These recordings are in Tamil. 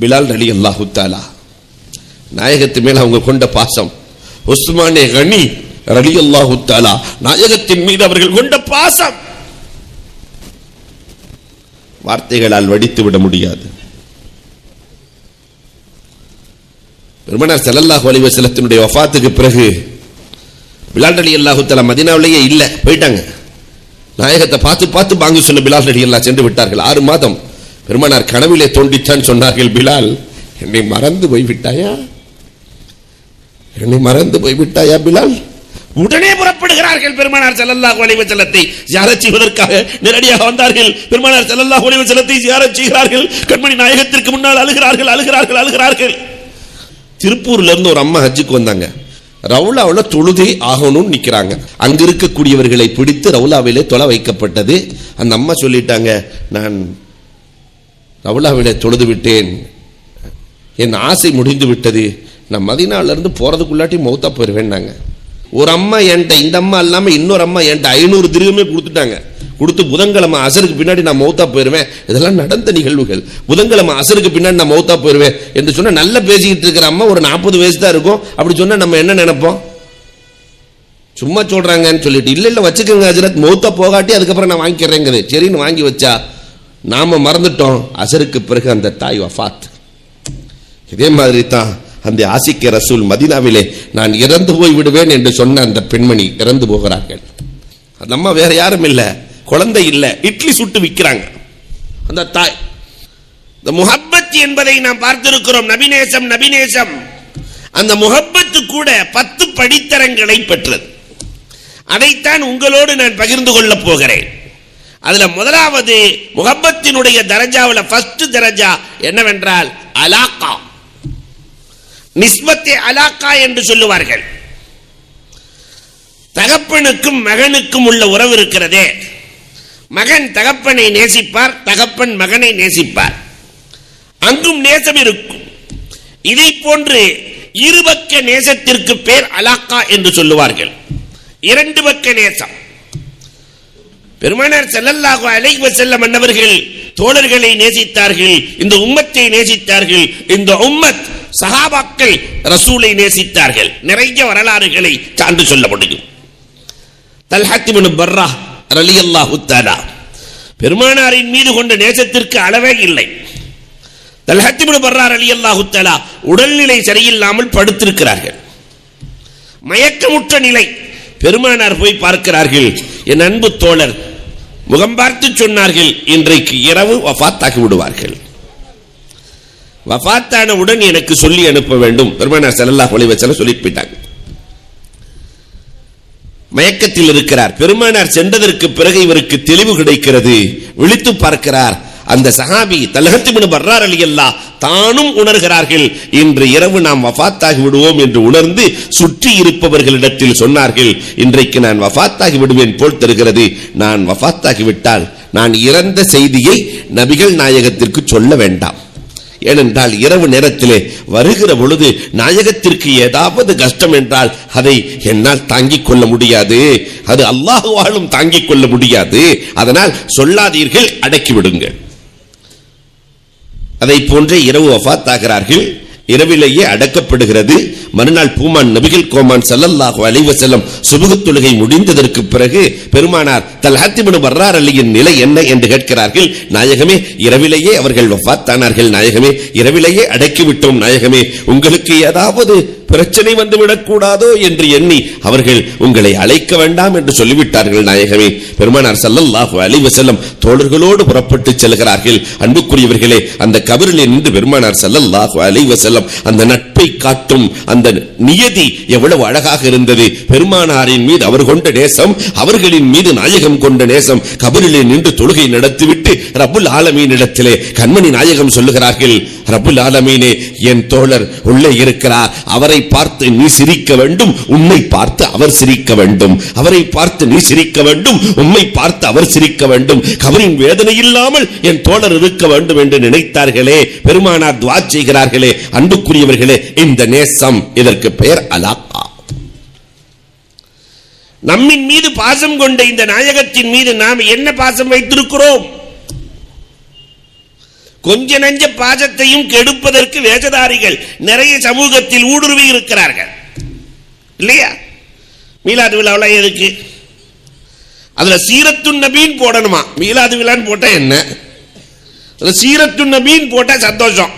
பிலால் ரலியல்லாஹு தஆலா நாயகத்தின் மேல் அவங்க கொண்ட பாசம். உஸ்மானே கனி ரலியல்லாஹு தஆலா நாயகத்தின் மீது அவர்கள் கொண்ட பாசம் வார்த்தைகளால் வடித்து விட முடியாது. பெருமானார் ஸல்லல்லாஹு அலைஹி வஸல்லத்தினுடைய வஃபாத்துக்கு பிறகு பிலால் ரலியல்லாஹு தஆலா மதீனாவிலேயே இல்லை, போயிட்டாங்க. நாயகத்தை பார்த்து பார்த்து பாங்கு சொல்ல பிலால் ரலியல்லாஹு சென்று விட்டார்கள். 6 மாதம் பெருமானார் கனவிலே தோண்டித்தான் சொன்னார்கள், பிலால் என்னை மறந்து போய்விட்டாயா, என்னை மறந்து போய்விட்டாயா பிலால்? உடனே புறப்படுகிறார்கள். பெருமானார் ஸல்லல்லாஹு அலைஹி வஸல்லத்தை ஜியாரத் செய்வதற்காக நேரடியாக வந்தார்கள். பெருமானார் ஸல்லல்லாஹு அலைஹி வஸல்லத்தை ஜியாரத் செய்கிறார்கள். கண்மணி நாயகத்திற்கு முன்னால் அழுகிறார்கள். திருப்பூர்ல இருந்து ஒரு அம்மா ஹஜ்ஜுக்கு வந்தாங்க. ரவுலாவில் தொழுதே ஆகணும்னு நிற்கிறாங்க. அங்க இருக்கக்கூடியவர்களை பிடித்து ரவுலாவிலே தொலை வைக்கப்பட்டது. அந்த அம்மா சொல்லிட்டாங்க, நான் ரவுலாவிலே தொழுது விட்டேன், என் ஆசை முடிந்து விட்டது, நான் மதீனாவில இருந்து போறதுக்குள்ளாட்டி மௌத்தா போயிருவேன்னாங்க. ஒரு அம்மா என்கிட்ட, இந்த அம்மா இல்லாம இன்னொரு அம்மா என்கிட்ட 500 திரகமே கொடுத்துட்டாங்க. கொடுத்து புதன்கிழமை அசருக்கு பின்னாடி நான் மௌத்தா போயிருவேன். இதெல்லாம் நடந்த நிகழ்வுகள். புதன்கிழமை அசருக்கு பின்னாடி நான் மௌத்தா போயிருவேன் என்று சொன்னா, நல்ல பேசிக்கிட்டு இருக்கிற அம்மா ஒரு 40 வயசு தான் இருக்கும். அப்படி சொன்னா நம்ம என்ன நினைப்போம்? சும்மா சொல்றாங்கன்னு சொல்லிட்டு, இல்ல வச்சுக்கோங்க ஹஜ்ரத், மௌத்தா போகாட்டி அதுக்கப்புறம் நான் வாங்கிக்கிறேங்குது. சரின்னு வாங்கி வச்சா நாம மறந்துட்டோம், அசருக்கு பிறகு அந்த தாய் வஃபாத். இதே மாதிரி தான் அந்த ஆசிக்க ரசூல் மதீனாவிலே நான் இறந்து போய் விடுவேன் என்று சொன்ன அந்த பெண்மணி இறந்து போகிறார்கள். அந்த அம்மா வேற யாரும் இல்ல, குழந்தை இல்ல, இட்லி சுட்டு விற்கிறாங்க. அந்த தாய், இந்த முஹப்பத் என்பதை நாம் பார்த்திருக்கிறோம். நபிநேசம். அந்த முஹப்பத்து கூட 10 படித்தரங்களை பெற்றது. அதைத்தான் உங்களோடு நான் பகிர்ந்து கொள்ள போகிறேன். அதுல முதலாவது முஹப்பத்தினுடைய தரஜாவுல ஃபர்ஸ்ட் தரஜா என்னவென்றால் அலாகா, நிஸ்பத்தே அலாகா என்று சொல்லுவார்கள். தகப்பனுக்கும் மகனுக்கும் உள்ள உறவு இருக்கிறதே, மகன் தகப்பனை நேசிப்பார், தகப்பன் மகனை நேசிப்பார், அங்கும் நேசம் இருக்கும். இதை போன்று இருபக்க நேசத்திற்கு பேர் அலாக்கா என்று சொல்லுவார்கள். 2 பக்க நேசம். பெருமானார் ஸல்லல்லாஹு அலைஹி வஸல்லம் அன்னவர்கள் தோழர்களை நேசித்தார்கள், இந்த உம்மத்தை நேசித்தார்கள், இந்த உம்மத் சஹாபாக்கள் ரசூலை நேசித்தார்கள். நிறைய வரலாறுகளை சான்று சொல்ல முடியும். தல்ஹத் இப்னு பர்ரா ரலியல்லாஹு தஆலா பெருமானாரின் மீது கொண்ட நேசத்திற்கு அளவே இல்லை. தல்ஹத் இப்னு பர்ரா ரலியல்லாஹு தஆலா உடல்நிலை சரியில்லாமல் படுத்திருக்கிறார்கள், மயக்கமுற்ற நிலை. பெருமானார் போய் பார்க்கிறார்கள். என் அன்பு தோழர் முகம் பார்த்து சொன்னார்கள், இன்றைக்கு இரவு வஃபாத்தாகி விடுவார்கள், வஃபாத்தானவுடன் எனக்கு சொல்லி அனுப்ப வேண்டும். பெருமானார் ஸல்லல்லாஹு அலைஹி வஸல்லம் சொல்லிட்டு போயிட்டாங்க. மயக்கத்தில் இருக்கிறார். பெருமானார் சென்றதற்கு பிறகு இவருக்கு தெளிவு கிடைக்கிறது. விழித்து பார்க்கிறார். அந்த சஹாபி தல்ஹத் இப்னு பர்ரா ரலியல்லாஹு தானும் உணர்கிறார்கள், இன்று இரவு நாம் வஃபாத்தாகி விடுவோம் என்று உணர்ந்து சுற்றி இருப்பவர்களிடத்தில் சொன்னார்கள், இன்றைக்கு நான் வஃபாத்தாகி விடுவேன் போல் தெரிகிறது. நான் வஃபாத்தாகி விட்டால் நான் இறந்த செய்தியை நபிகள் நாயகத்திற்கு சொல்ல வேண்டாம். ஏனென்றால் இரவு நேரத்திலே வருகிற பொழுது நாயகத்திற்கு ஏதாவது கஷ்டம் என்றால் அதை என்னால் தாங்கிக் கொள்ள முடியாது, அது அல்லாஹ்வாலும் தாங்கிக் கொள்ள முடியாது. அதனால் சொல்லாதீர்கள், அடக்கிவிடுங்கள். அதை போன்றே இரவு வஃபாத்தாகிறார்கள். இரவிலேயே அடக்கப்படுகிறது. மறுநாள் பூமான் நபிகள் கோமான் ஸல்லல்லாஹு அலைஹி வஸல்லம் சுபஹ் தொழுகை முடிந்ததற்கு பிறகு பெருமானார் தல்ஹத் இப்னு பர்ரா ரலியின் நிலை என்ன என்று கேட்கிறார்கள். நாயகமே, இரவிலேயே அவர்கள் வஃபாத்தானார்கள் நாயகமே, இரவிலேயே அடக்கிவிட்டோம் நாயகமே, உங்களுக்கு ஏதாவது பிரச்சனை வந்துவிடக் கூடாதோ என்று எண்ணி அவர்கள் உங்களை அழைக்க வேண்டாம் என்று சொல்லிவிட்டார்கள் நாயகமே. பெருமானார் ஸல்லல்லாஹு அலைஹி வஸல்லம் தோழர்களோடு புறப்பட்டு செல்கிறார்கள். அன்புக்குரியவர்களே, அந்த கபரிலே நின்று பெருமானார் ஸல்லல்லாஹு அலைஹி வஸல்லம் அந்த நட்பை காட்டும் அந்த நியதி எவ்வளவு அழகாக இருந்தது. பெருமானாரின் மீது அவர் கொண்ட நேசம், அவர்களின் மீது நாயகம் கொண்ட நேசம். கபரிலே நின்று தொழுகை நடத்திவிட்டு ரப்புல் ஆலமீன் இடத்திலே கண்மணி நாயகம் சொல்லுகிறார்கள், ரப்புல் ஆலமீனே, என் தோழர் உள்ளே இருக்கிறார், அவரை பார்த்து நீ சிரிக்க வேண்டும், உன்னை பார்த்து அவர் சிரிக்க வேண்டும், அவரை பார்த்து நீ சிரிக்க வேண்டும், உம்மை பார்த்து அவர் சிரிக்க வேண்டும், கபரின் வேதனை இல்லாமல் என் தோழர் இருக்க வேண்டும் என்று நினைத்தார்களே. பெருமானார் துஆ செய்கிறார்களே. அன்புக்குரியவர்களே, இந்த நேசம், இதற்கு பெயர் அலாகா. நம்மின் மீது பாசம் கொண்ட இந்த நாயகத்தின் மீது நாம் என்ன பாசம் வைத்திருக்கிறோம்? கொஞ்ச நஞ்ச பாசத்தையும் கெடுப்பதற்கு வேஷதாரிகள் நிறைய சமூகத்தில் ஊடுருவி இருக்கிறார்கள் இல்லையா? மீலாது விழாவில் எதுக்கு? அதுல சீரத்து நபீன் போடணுமா? மீலாது விழான்னு போட்டா என்ன? சீரத்து நபீன் போட்டா சந்தோஷம்,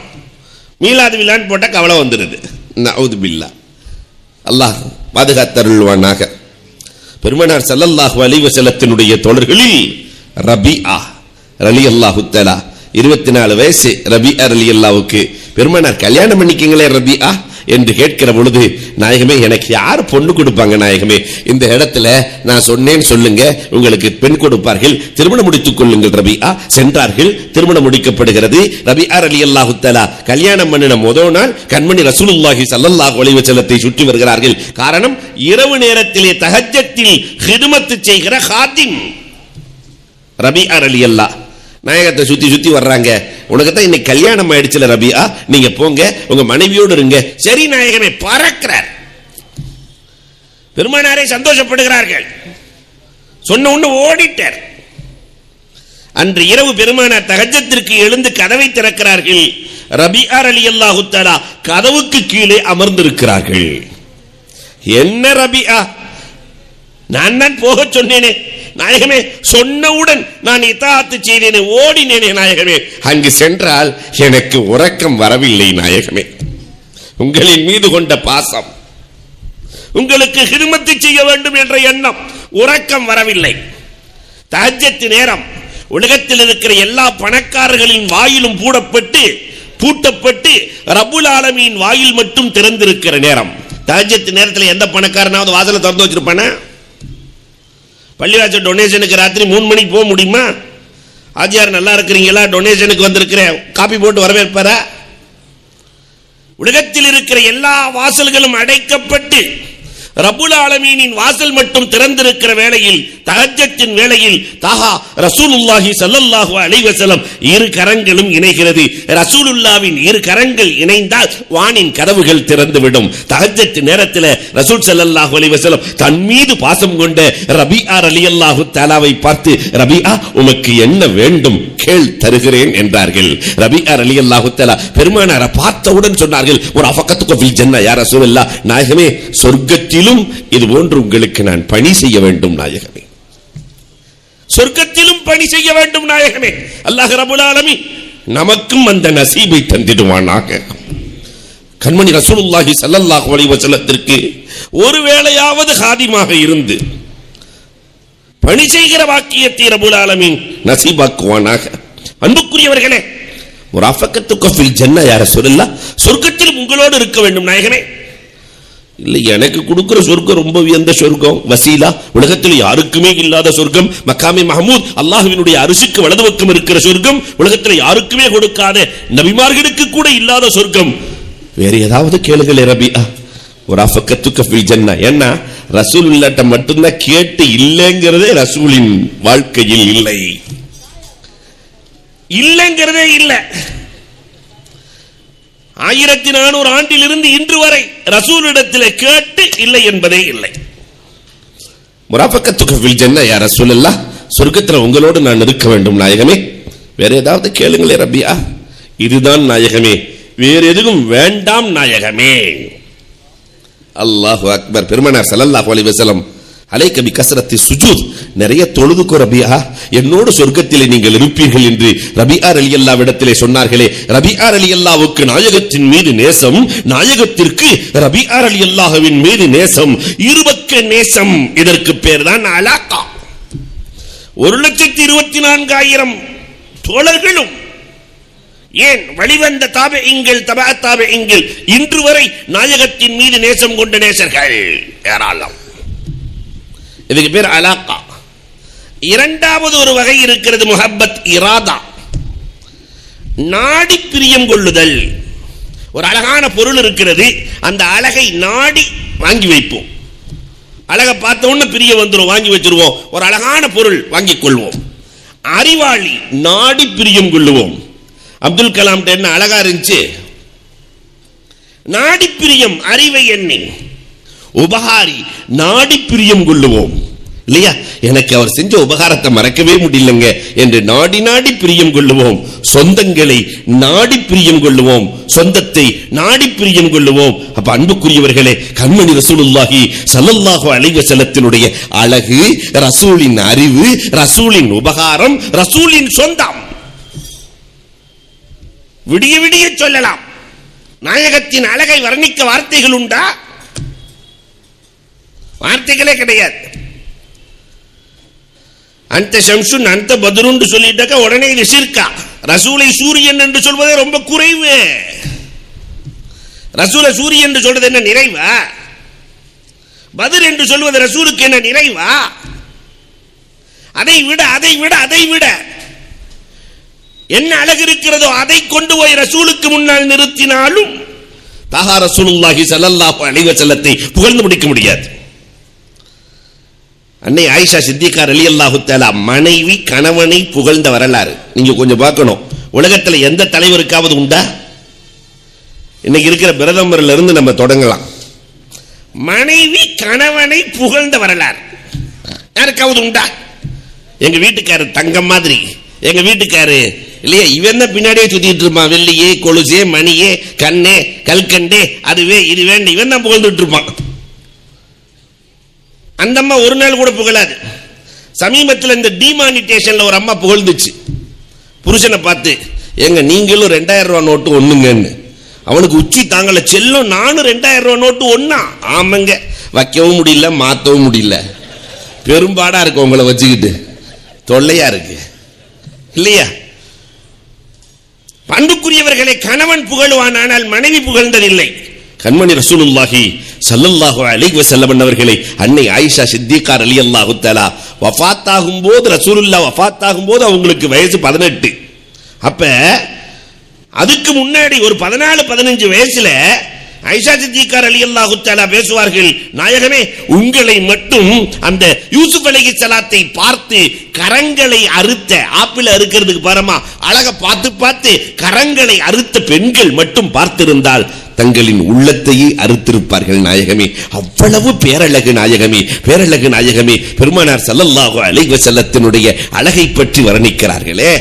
மீலாது விழான்னு போட்டா கவலை வந்துடுது. நஊது பில்லாஹ், அல்லாஹ் பாதுகாத்தருள்வானாக. பெருமானார் ஸல்லல்லாஹு அலைஹி வஸல்லத்தினுடைய தோழர்களில் ரபிஆ ரலியல்லாஹு தஆலா 24 வயசு ரபிஆ ரலியல்லாஹுக்கு பெருமானார் கல்யாணம் பண்ணிக்கங்களே ரபிஆ என்று கேட்கிற பொழுது, நாயகமே எனக்கு யார் பொண்ணு கொடுப்பாங்க நாயகமே? இந்த இடத்துல நான் சொன்னேன்னு சொல்லுங்க, உங்களுக்கு பெண் கொடுப்பார்கள், திருமணம் முடித்துக் கொள்ளுங்கள் ரபிஆ. சென்றார்கள், திருமணம் முடிக்கப்படுகிறது. ரபிஆ ரலியல்லாஹு தஆலா கல்யாணம் பண்ணின முதல் நாள் கண்மணி ரசூலுல்லாஹி ஸல்லல்லாஹு அலைஹி வஸல்லத்தை சுற்றி வருகிறார்கள். காரணம், இரவு நேரத்திலே தஹஜ்ஜத்தில் ஹிதுமத் செய்கிற ஹாதிம் ரபிஆ ரலியல்லாஹு நாயகத்தை சுத்தி சுத்தி வர்றாங்க. உனக்கு தான் இன்னைக்கு கல்யாணம் ஆயிடுச்சுல ரபிஆ, நீங்க போங்க, உங்க மனைவியோடு இருங்க. சரி நாயகமே, பறக்கிறார். பெருமானாரே சந்தோஷப்படுகிறார்கள். சொன்ன உடனே ஓடிட்டார். அன்று இரவு பெருமானார் தஹஜ்ஜத்திற்கு எழுந்து கதவை திறக்கிறார்கள். ரபிஆ ரலியல்லாஹு தஆலா கதவுக்கு கீழே அமர்ந்திருக்கிறார்கள். என்ன ரபிஆ, நான் தான் போக சொன்னேனே நாயகமே, சொன்னவுடன் நான் இத்தாஅத்து செய்தேனே, ஓடினேனே நாயகமே. அங்கு சென்றால் எனக்கு உறக்கம் வரவில்லை நாயகமே. உங்களின் மீது கொண்ட பாசம், உங்களுக்கு ஹிதுமத் செய்ய வேண்டும் என்ற எண்ணம், உறக்கம் வரவில்லை. தஹஜ்ஜத் நேரம், உலகத்தில் இருக்கிற எல்லா பணக்காரர்களின் வாயிலும் பூட்டப்பட்டு ரப்புல் ஆலமீன் வாயில் மட்டும் திறந்திருக்கிற நேரம். தஹஜ்ஜத் நேரத்தில் எந்த பணக்காரனாவது வாசலை திறந்து வச்சிருப்பானா? பள்ளிவாசல் டொனேஷனுக்கு ராத்திரி 3 மணிக்கு போக முடியுமா? ஆஜியார் நல்லா இருக்கிறீங்களா, டொனேஷனுக்கு வந்திருக்கிறேன், காப்பி போட்டு வரவேற்பாரா? உலகத்தில் இருக்கிற எல்லா வாசல்களும் அடைக்கப்பட்டு ரப்புல் ஆலமீனின் வாசல் மட்டும் திறந்திருக்கிற வேளையில், தஹஜ்ஜத்தின் வேளையில் தாஹா ரசூலுல்லாஹி ஸல்லல்லாஹு அலைஹி வஸல்லம் இரு கரங்களும் இணைகிறது. ரசூலுல்லாஹ்வின் இரு கரங்கள் இணைந்தால் வானின் கதவுகள் திறந்துவிடும். தஹஜ்ஜத் நேரத்தில் ரசூல் ஸல்லல்லாஹு அலைஹி வஸல்லம் தன் மீது பாசம் கொண்ட ரபிஆ ரலியல்லாஹு தஆலாவை பார்த்து, ரபிஆ உமக்கு என்ன வேண்டும் கேள், தருகிறேன் என்றார்கள். ரபிஆ ரலியல்லாஹு தஆலா பெருமானாரை பார்த்தவுடன் சொன்னார்கள், ஒரு அஃபகத்துக்கு ஃபில் ஜன்னah யா ரசூலல்லாஹ், நாயகமே சொர்க்கத்தில் இது போன்று உங்களுக்கு நான் பணி செய்ய வேண்டும் நாயகமே, சொர்க்கத்திலும் பணி செய்ய வேண்டும் நாயகமே. அல்லாஹ் ரப்புல் ஆலமீன் நமக்கும் அந்த நசீபை தந்திடுவானாக. கண்மணி ரசூலுல்லாஹி ஸல்லல்லாஹு அலைஹி வஸல்லத்திற்கு ஒருவேளையாவது ஹாதிமாக இருந்து பணி செய்கிற வாக்கியத்தை ரப்புல் ஆலமீன் நசீபாக்குவானாக. அன்புக்குரியவர்களே, முராஃபகத்துக்கு ஃபில் ஜன்னah யா ரசூலல்லாஹ், சொர்க்கத்தில் உங்களோடு இருக்க வேண்டும் நாயகமே. இல்லை, எனக்கு கொடுக்கிற சொர்க்கம் ரொம்ப உயர்ந்த சொர்க்கம், வசீலா, உலகத்தில் யாருக்குமே இல்லாத சொர்க்கம், மக்காமே மஹமூத், அல்லாஹ்வினுடைய அரிசிக்கு வலது பக்கம் இருக்கிற சொர்க்கம், உலகத்தில் யாருக்குமே கொடுக்காத, நபிமார்களுக்கு கூட இல்லாத சொர்க்கம். வேற ஏதாவது கேளுங்களே ரபிஆ, முராஃபகத்துக்கு ஃபில் ஜன்னah. ஏன்னா ரசூலுல்லாஹ்ட்ட மட்டும்தான் கேட்டு இல்லைங்கிறதே ரசூலின் வாழ்க்கையில் இல்லைங்கிறதே இல்லை. 1400 ஆண்டிலிருந்து இன்று வரை ரசூலிடத்தில் கேட்டு இல்லை என்பதே இல்லை. முராஃபகத்துக்கு ஃபில் ஜன்னah யா ரசூலல்லாஹ், சொர்க்கத்தில் உங்களோடு நான் இருக்க வேண்டும் நாயகமே. வேற ஏதாவது கேளுங்களே ரபிஆ. இதுதான் நாயகமே, வேற எதுவும் வேண்டாம் நாயகமே. அல்லாஹு அக்பர். பெருமானார் ஸல்லல்லாஹு அலைஹி வஸல்லம் அலைக பிகஸ்ரத்தி சுஜூத், நிறைய தொழுதுக்கோ ரபிஆ, என்னோடு சொர்க்கத்திலே நீங்கள் இருப்பீர்கள் என்று ரபிஆ ரலியல்லாஹ்விடத்திலே சொன்னார்களே. ரபிஆ ரலியல்லாஹ்வுக்கு நாயகத்தின் மீது நேசம், நாயகத்திற்கு ரபிஆ ரலியல்லாஹ்வின் மீது நேசம், இருபக்க நேசம். இதற்கு பேர் தான் அலாகா. 1,24,000 தோழர்களும், ஏன் வழிவந்த தாபிஈங்கள், தபஅ தாபிஈங்கள், இன்று வரை நாயகத்தின் மீது நேசம் கொண்ட நேசர்கள் ஏராளம். இதுக்கு பேர் அலாகா. இரண்டாவது ஒரு வகை இருக்கிறது, முஹப்பத் இராதா, நாடி பிரியம் கொள்ளுதல். ஒரு அழகான பொருள் இருக்கிறது, அந்த அழகை நாடி வாங்கி வைப்போம். அழகை பார்த்த உடனே பிரிய வந்துடும், வாங்கி வச்சிருவோம். ஒரு அழகான பொருள் வாங்கிக் கொள்வோம். அறிவாளி நாடி பிரியம் கொள்ளுவோம். அப்துல் கலாம் என்ன அழகா இருந்துச்சு, நாடி பிரியம் அறிவை எண்ணி. உபகாரி நாடி பிரியம் கொள்ளுவோம். இல்லையா? எனக்கு அவர் செஞ்ச உபகாரத்தை மறக்கவே முடியலங்க என்று நாடி நாடி பிரியம் கொள்ளுவோம். சொந்தங்களை நாடி பிரியம் கொள்ளுவோம், சொந்தத்தை நாடி பிரியம் கொள்ளுவோம். அப்ப அன்புக்குரியவர்களே, கண்மணி ரசூலுல்லாஹி ஸல்லல்லாஹு அலைஹி வஸல்லத்தினுடைய அழகு, ரசூலின் அறிவு, ரசூலின் உபகாரம், ரசூலின் சொந்தம். விடிய விடிய சொல்லலாம். நாயகத்தின் அழகை வர்ணிக்க வார்த்தைகள் உண்டா? வார்த்தைகளே கிடையாது. அந்த ஷம்சுன் அந்த பத்ருன்னு சொல்லிட்டாக்க உடனே இது ஷிர்கா. ரசூலை சூரியன் என்று சொல்வதே ரொம்ப குறைவு. ரசூலை சூரியன் என்று சொல்றது என்ன நிறைவா? பத்ர் என்று சொல்வது ரசூலுக்கு என்ன நிறைவா? அதை விட அதை விட அதை விட என்ன அழகு இருக்கிறதோ அதை கொண்டு போய் ரசூலுக்கு முன்னால் நிறுத்தினாலும் தாஹா ரசூலுல்லாஹி ஸல்லல்லாஹு அலைஹி வஸல்லத்தை புகழ்ந்து முடிக்க முடியாது. அன்னை ஆயிஷா சித்திகா ரலியல்லாஹு தஆலா மனைவி கணவனை புகழ்ந்த வரலாறு நீங்க கொஞ்சம் பார்க்கணும். உலகத்துல எந்த தலைவருக்காவது உண்டா? இன்னைக்கு இருக்கிற பிரதமர்ல இருந்து நம்ம தொடங்கலாம். மனைவி கணவனை புகழ்ந்த வரலாறு யாருக்காவது உண்டா? எங்க வீட்டுக்காரர் தங்கம் மாதிரி, எங்க வீட்டுக்காரு இல்லையா, இவன் தான் பின்னாடியே சுத்திட்டு இருப்பான். வெள்ளியே, கொலுசே, மணியே, கண்ணே, கல்கண்டே, அதுவே இதுவே இவன் தான் புகழ்ந்துட்டு இருப்பான். அந்த அம்மா ஒரு நாள் கூட புகழாது. சமீபத்தில் இந்த டிமானிட்டேஷன்ல ஒரு அம்மா புகழ்ந்துச்சு. புருஷனை பார்த்து, எங்க நீங்களும் 2000 ரூபாய் நோட்டு ஒண்ணுங்கன்னு. அவனுக்கு உச்சி தாங்கல. செல்லும் நானும் 2000 ரூபாய் நோட்டு ஒண்ணா? ஆமாங்க, வைக்கவும் முடியல, மாத்தவும் முடியல. பெரும்பாடா இருக்கு, உங்களை வச்சுக்கிட்டு தொல்லையா இருக்கு இல்லையா? பண்புக்குரியவர்களை கணவன் புகழுவான், ஆனால் மனைவி புகழ்ந்ததில்லை. கண்மணி ரசூலுல்லாஹி ஸல்லல்லாஹு அலைஹி வஸல்லம் அவர்களை அன்னை ஆயிஷா சித்திகா ரலியல்லாஹு தஆலா வஃபாத்தாகும் போது, ரசூலுல்லாஹ் வஃபாத்தாகும் போது அவங்களுக்கு வயசு 18. அப்ப அதுக்கு முன்னாடி ஒரு 14-15 வயசுல ஆயிஷா சித்திகா ரலியல்லாஹு தஆலா பேசுவார்கள், நாயகமே உங்களை மட்டும் அந்த யூசுப் அலைஹிஸ்ஸலாத்தை பார்த்து கரங்களை அறுத்த, ஆப்பிள் அறுக்கிறதுக்கு பாரமா அழக பார்த்து பார்த்து கரங்களை அறுத்த பெண்கள் மட்டும் பார்த்திருந்தால் தங்களின் உள்ளத்தையே அறுத்திருப்பார்கள் நாயகமே. அவ்வளவு பேரழகு நாயகமே, பேரழகு நாயகமே. பெருமானார் ஸல்லல்லாஹு அலைஹி வஸல்லத்தினுடைய அழகை பற்றி வர்ணிக்கிறார்களே.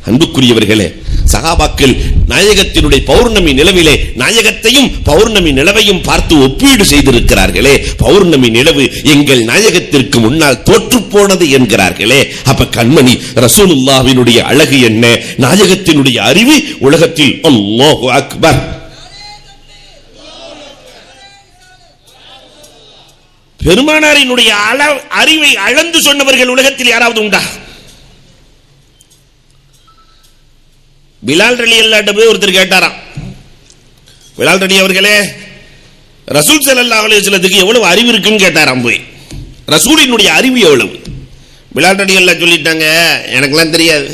அன்புக்குரியவர்களே, சஹாபாக்கள் நாயகத்தினுடைய பௌர்ணமி நிலவிலே நாயகத்தையும் பௌர்ணமி நிலவையும் பார்த்து ஒப்பீடு செய்திருக்கிறார்களே. பௌர்ணமி நிலவு எங்கள் நாயகத்திற்கு முன்னால் தோற்று போனது என்கிறார்களே. அப்ப கண்மணி ரசூலுல்லாஹ்வினுடைய அழகு என்ன, நாயகத்தினுடைய அறிவு உலகத்தில் அல்லாஹு அக்பர். பெருமானாரினுடைய அறிவை அளந்து சொன்னவர்கள் உலகத்தில் யாராவது உண்டா? பிலால் ரலியல்லாஹு போய் ஒருத்தர் கேட்டாராம், பிலால் ரலி அவர்களே, ரசூல் ஸல்லல்லாஹு அலைஹி வஸல்லத்துக்கு எவ்வளவு அறிவு இருக்குன்னு கேட்டாராம். போய் ரசூலினுடைய அறிவு எவ்வளவு? பிலால் ரலியல்லாஹு சொல்லிட்டாங்க, எனக்கெல்லாம் தெரியாது.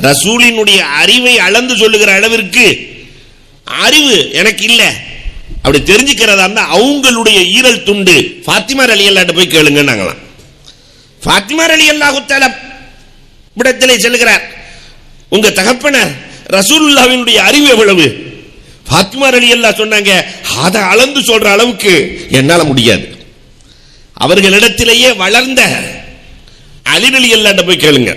ரசூலினுடைய அறிவை அளந்து சொல்லுகிற அளவிற்கு அறிவு எனக்கு இல்லை. அப்படி தெரிஞ்சுக்கிறதா இருந்தா அவங்களுடைய ஈரல் துண்டு ஃபாத்திமா ரலியல்லாஹு போய் கேளுங்க. நாங்களாம் ஃபாத்திமா ரலியல்லாஹு தஆலா இடத்திலே செல்கிறார், உங்க தகப்பனார் ரசூலுல்லாஹ்வினுடைய அறிவு எவ்வளவு? ஃபாத்திமா ரலியல்லாஹு சொன்னாங்க, அதை அளந்து சொல்ற அளவுக்கு என்னால முடியாது. அவர்களிடத்திலேயே வளர்ந்த அலி ரலியல்லாஹு போய் கேளுங்க.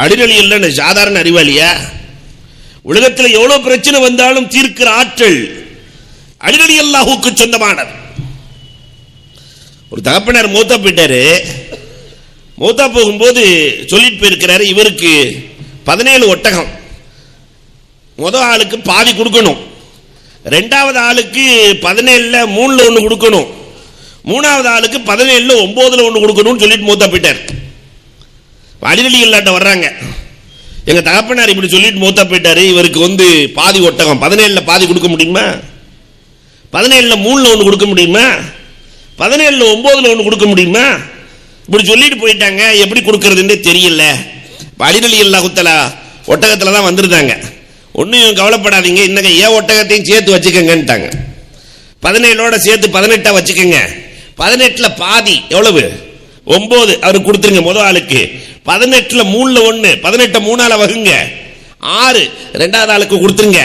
அலி ரலியல்லாஹு சாதாரண அறிவாளியா? உலகத்தில் எவ்வளவு பிரச்சனை வந்தாலும் தீர்க்கிற ஆற்றல் அலி ரலியல்லாஹுக்கு சொந்தமானது. ஒரு தகப்பனார் மூத்தா போயிட்டாரு. மூத்தா போகும்போது சொல்லிட்டு போயிருக்கிறாரு, இவருக்கு 17 ஒட்டகம். முதல் ஆளுக்கு பாதி கொடுக்கணும், ரெண்டாவது ஆளுக்கு 17ல் 3ல் 1 கொடுக்கணும், மூணாவது ஆளுக்கு 17ல் 9ல் 1 கொடுக்கணும்னு சொல்லிட்டு மூத்தா போயிட்டார். அலி ரலியல்லாஹு வர்றாங்க, எங்க தகப்பனார் இப்படி சொல்லிட்டு மூத்தா போயிட்டாரு, இவருக்கு பாதி ஒட்டகம், 17ல் பாதி கொடுக்க முடியுமா? 17ல் 3ல் 1 கொடுக்க முடியுமா? 17ல் 9ல் 1 கொடுக்க முடியுமா? இப்படி சொல்லிட்டு போயிட்டாங்க, எப்படி கொடுக்கறதுன்னு தெரியல. அலி ரலியல்லாஹு தஆலா ஒட்டகத்துல தான் வந்திருந்தாங்க. ஒன்னும் கவலைப்படாதீங்க, இன்னங்க ஏன் ஒட்டகத்தையும் சேர்த்து வச்சுக்கங்கன்ட்டாங்க. 17ஓட சேர்த்து 18 வச்சுக்கோங்க. 18ல் பாதி எவ்வளவு? 9 அவருக்கு கொடுத்துருங்க முதல் ஆளுக்கு. 18ல் 3ல் 1, 18 3ஆல வகுங்க 6, ரெண்டாவது ஆளுக்கு கொடுத்துருங்க.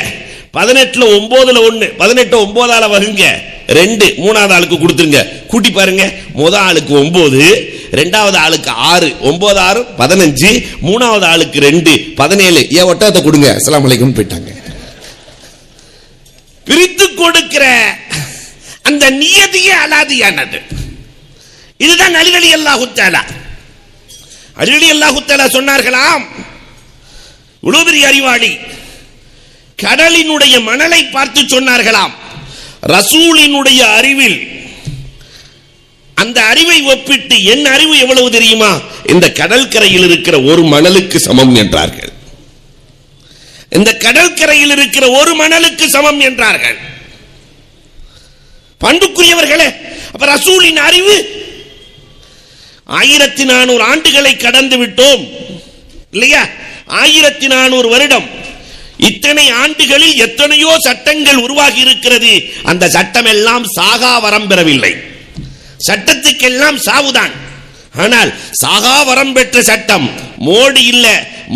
18ல் 9ல் 1, 18 9ஆல வகுங்க 2, மூணாவது ஆளுக்கு கொடுத்துருங்க. கூட்டி பாருங்க, முதல் ஆளுக்கு 9, இரண்டாவது ஆளுக்கு 6, 9 6 15, மூணாவது ஆளுக்கு 2 17. ஏன் ஒட்டகத்தை கொடுங்க, அஸ்ஸலாமு அலைக்கும் போயிட்டாங்க. பிரித்து கொடுக்கிற அந்த நியதியே அலாதியானது. இதுதான் அலி ரலியல்லாஹு தஆலா. அலி ரலியல்லாஹு தஆலா சொன்னார்களாம், இவ்வளவு பெரிய அறிவாளி, கடலினுடைய மணலை பார்த்து சொன்னார்களாம், ரசூலினுடைய அறிவில் அந்த அறிவை ஒப்பிட்டு என் அறிவு எவ்வளவு தெரியுமா, இந்த கடற்கரையில் இருக்கிற ஒரு மணலுக்கு சமம் என்றார்கள். இந்த கடற்கரையில் இருக்கிற ஒரு மணலுக்கு சமம் என்றார்கள். பண்புக்குரியவர்களே, அப்ப ரசூலின் அறிவு 1400 ஆண்டுகளை கடந்து விட்டோம் இல்லையா? 1400 வருடம். இத்தனை ஆண்டுகளில் எத்தனையோ சட்டங்கள் உருவாகி இருக்கிறது. அந்த சட்டம் எல்லாம் சாகா வரம் பெறவில்லை. சட்டத்துக்கெல்லாம் சாவுதான். ஆனால் சாகா வரம் பெற்ற சட்டம் மோடி இல்ல.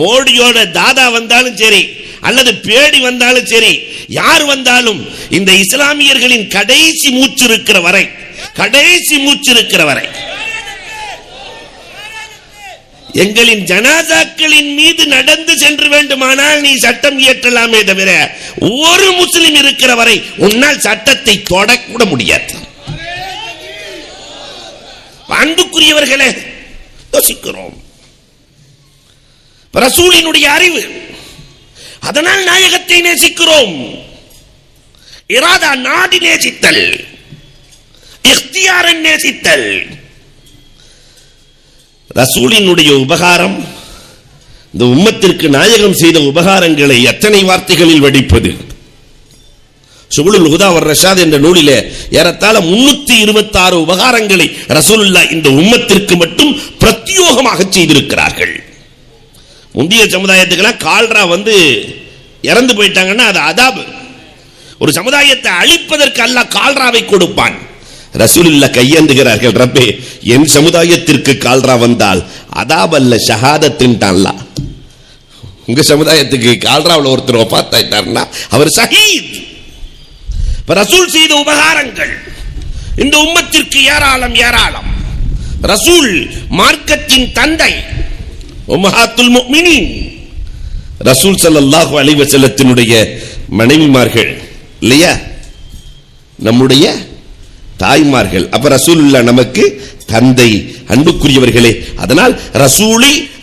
மோடியோட தாதா வந்தாலும் சரி, அல்லது பேடி வந்தாலும் சரி, யார் வந்தாலும் இந்த இஸ்லாமியர்களின் கடைசி மூச்சு இருக்கிற வரை, கடைசி மூச்சு இருக்கிற வரை எங்களின் ஜனாசாக்களின் மீது நடந்து சென்று வேண்டுமானால் நீ சட்டம் இயற்றலாமே தவிர ஒரு முஸ்லிம் இருக்கிற வரை உன்னால் சட்டத்தை தொடக்கூட முடியாது. அன்புக்குரியவர்களே, யோசிக்கிறோம். ரசூலினுடைய அறிவு, அதனால் நாயகத்தை நேசிக்கிறோம். இராதா நாடி நேசித்தல், இக்தியாரன் நேசித்தல். ரசூலினுடைய உபகாரம், இந்த உம்மத்திற்கு நாயகம் செய்த உபகாரங்களை எத்தனை வார்த்தைகளில் வடிப்பது. சுபுலுல் ஹுதா வர் ரஷாத் என்ற நூலிலே ஏறத்தாழ 326 உபகாரங்களை ரசூலுல்லாஹ் இந்த உம்மத்திற்கு மட்டும் பிரத்யோகமாக செய்திருக்கிறார்கள். முந்தைய சமுதாயத்துக்கெல்லாம் கால்ரா வந்து இறந்து போயிட்டாங்கன்னா அது அதாபு. ஒரு சமுதாயத்தை அழிப்பதற்கு அல்லாஹ் கால்ராவை கொடுப்பான். ரசூலுல்லாஹ் கையேந்துகிறார்கள், ரப்பே என் சமுதாயத்திற்கு கால்ரா வந்தால் அதாப் அல்ல ஷஹாதத்தின்டான்ல. உங்க சமுதாயத்துக்கு கால்ராவில் ஒருத்தர் வஃபாத் ஆயிட்டார்னா அவர் ஷஹீத். ரசூல் செய்த உபகாரங்கள் இந்த உம்மத்திற்கு ஏராளம் ஏராளம். ரசூல் மார்க்கத்தின் தந்தை, உம்மஹாத்துல் முஃமினீன். ரசூல் ஸல்லல்லாஹு அலைஹி வஸல்லத்தினுடைய மனைவிமார்கள் இல்லையா, நம்முடைய தாய்மார்கள். அப்ப ரசூலுல்லாஹ் நமக்கு தந்தை. அன்புக்குரியவர்களே, அதனால்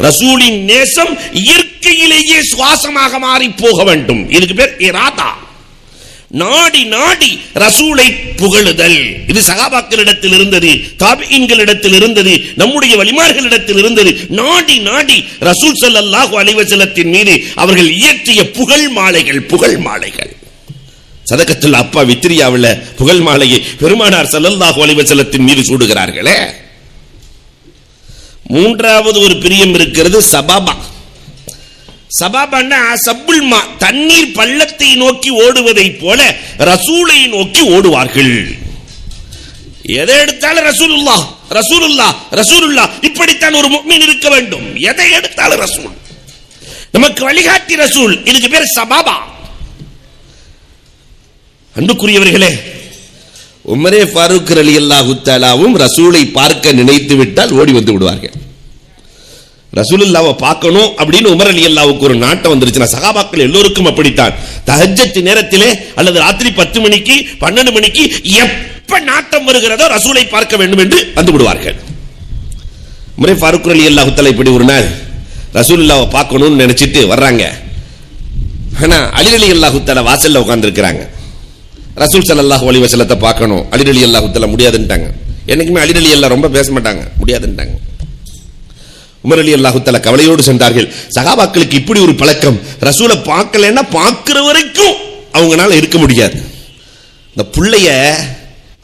ரசூலின் நேசம் இயற்கையிலேயே சுவாசமாக மாறி போக வேண்டும். இதுக்கு பேர் இராதா. நாடி நாடி ரசூலை புகழுதல். இது சஹாபாக்களிடத்தில் இருந்தது, தாபிஈன்களிடத்தில் இருந்தது, நம்முடைய வலிமார்களிடத்தில் இருந்தது. நாடி நாடி ரசூல் ஸல்லல்லாஹு அலைஹி வஸல்லத்தின் மீது அவர்கள் இயற்றிய புகழ் மாலைகள், புகழ் மாலைகள். சதகத்துல் அப்பா வித்ரியாவில் புகழ் மாலையை பெருமானார் ஸல்லல்லாஹு அலைஹி வஸல்லத்தின் மீது சூடுகிறார்களே. மூன்றாவது ஒரு பிரியம் இருக்கிறது, சபாபா. சபாபான்னா சப்புல் மா, தண்ணீர் பள்ளத்தை நோக்கி ஓடுவதை போல ரசூலை நோக்கி ஓடுவார்கள். எதை எடுத்தாலும் ரசூலுல்லாஹ் ரசூலுல்லாஹ் ரசூலுல்லாஹ், இப்படித்தான் ஒரு முஃமின் இருக்க வேண்டும். எதை எடுத்தாலும் ரசூல், நமக்கு வழிகாட்டி ரசூல். இதுக்கு பேர் சபாபா. அன்புக்குரியவர்களே, உமரே ஃபாரூக் ரலியல்லாஹு தஆலாவும் ரசூலை பார்க்க நினைத்து விட்டால் ஓடி வந்து விடுவார்கள். ரசூலுல்லாஹ்வை பார்க்கணும் அப்படின்னு உமர் ரலியல்லாஹுக்கு ஒரு நாட்டம் வந்துருச்சுனா, சஹாபாக்கள் எல்லோருக்கும் அப்படித்தான். தஹஜ்ஜத் நேரத்திலே அல்லது ராத்திரி 10 மணிக்கு 12 மணிக்கு எப்ப நாட்டம் வருகிறதோ ரசூலை பார்க்க வேண்டும் என்று வந்து விடுவார்கள். உமரே ஃபாரூக் ரலியல்லாஹு தஆலா இப்படி ஒரு நாள் ரசூலுல்லாஹ்வை பார்க்கணும்னு நினைச்சிட்டு வர்றாங்க. ஆனா அலி ரலியல்லாஹு தஆலா வாசல்ல உட்கார்ந்திருக்கிறாங்க. ரசூல் ஸல்லல்லாஹு அலைஹி வஸல்லத்தை பார்க்கணும். அலி ரலியல்லாஹு தஆலா முடியாதுன்ட்டாங்க. என்னைக்குமே அலி ரலியல்லாஹு ரொம்ப பேச மாட்டாங்க, முடியாதுன்ட்டாங்க. உமர் ரலியல்லாஹு தஆலா கவலையோடு சென்றார்கள். சஹாபாக்களுக்கு இப்படி ஒரு பழக்கம், ரசூலை பார்க்கலன்னா பார்க்கிற வரைக்கும் அவங்களால இருக்க முடியாது. இந்த புள்ளைய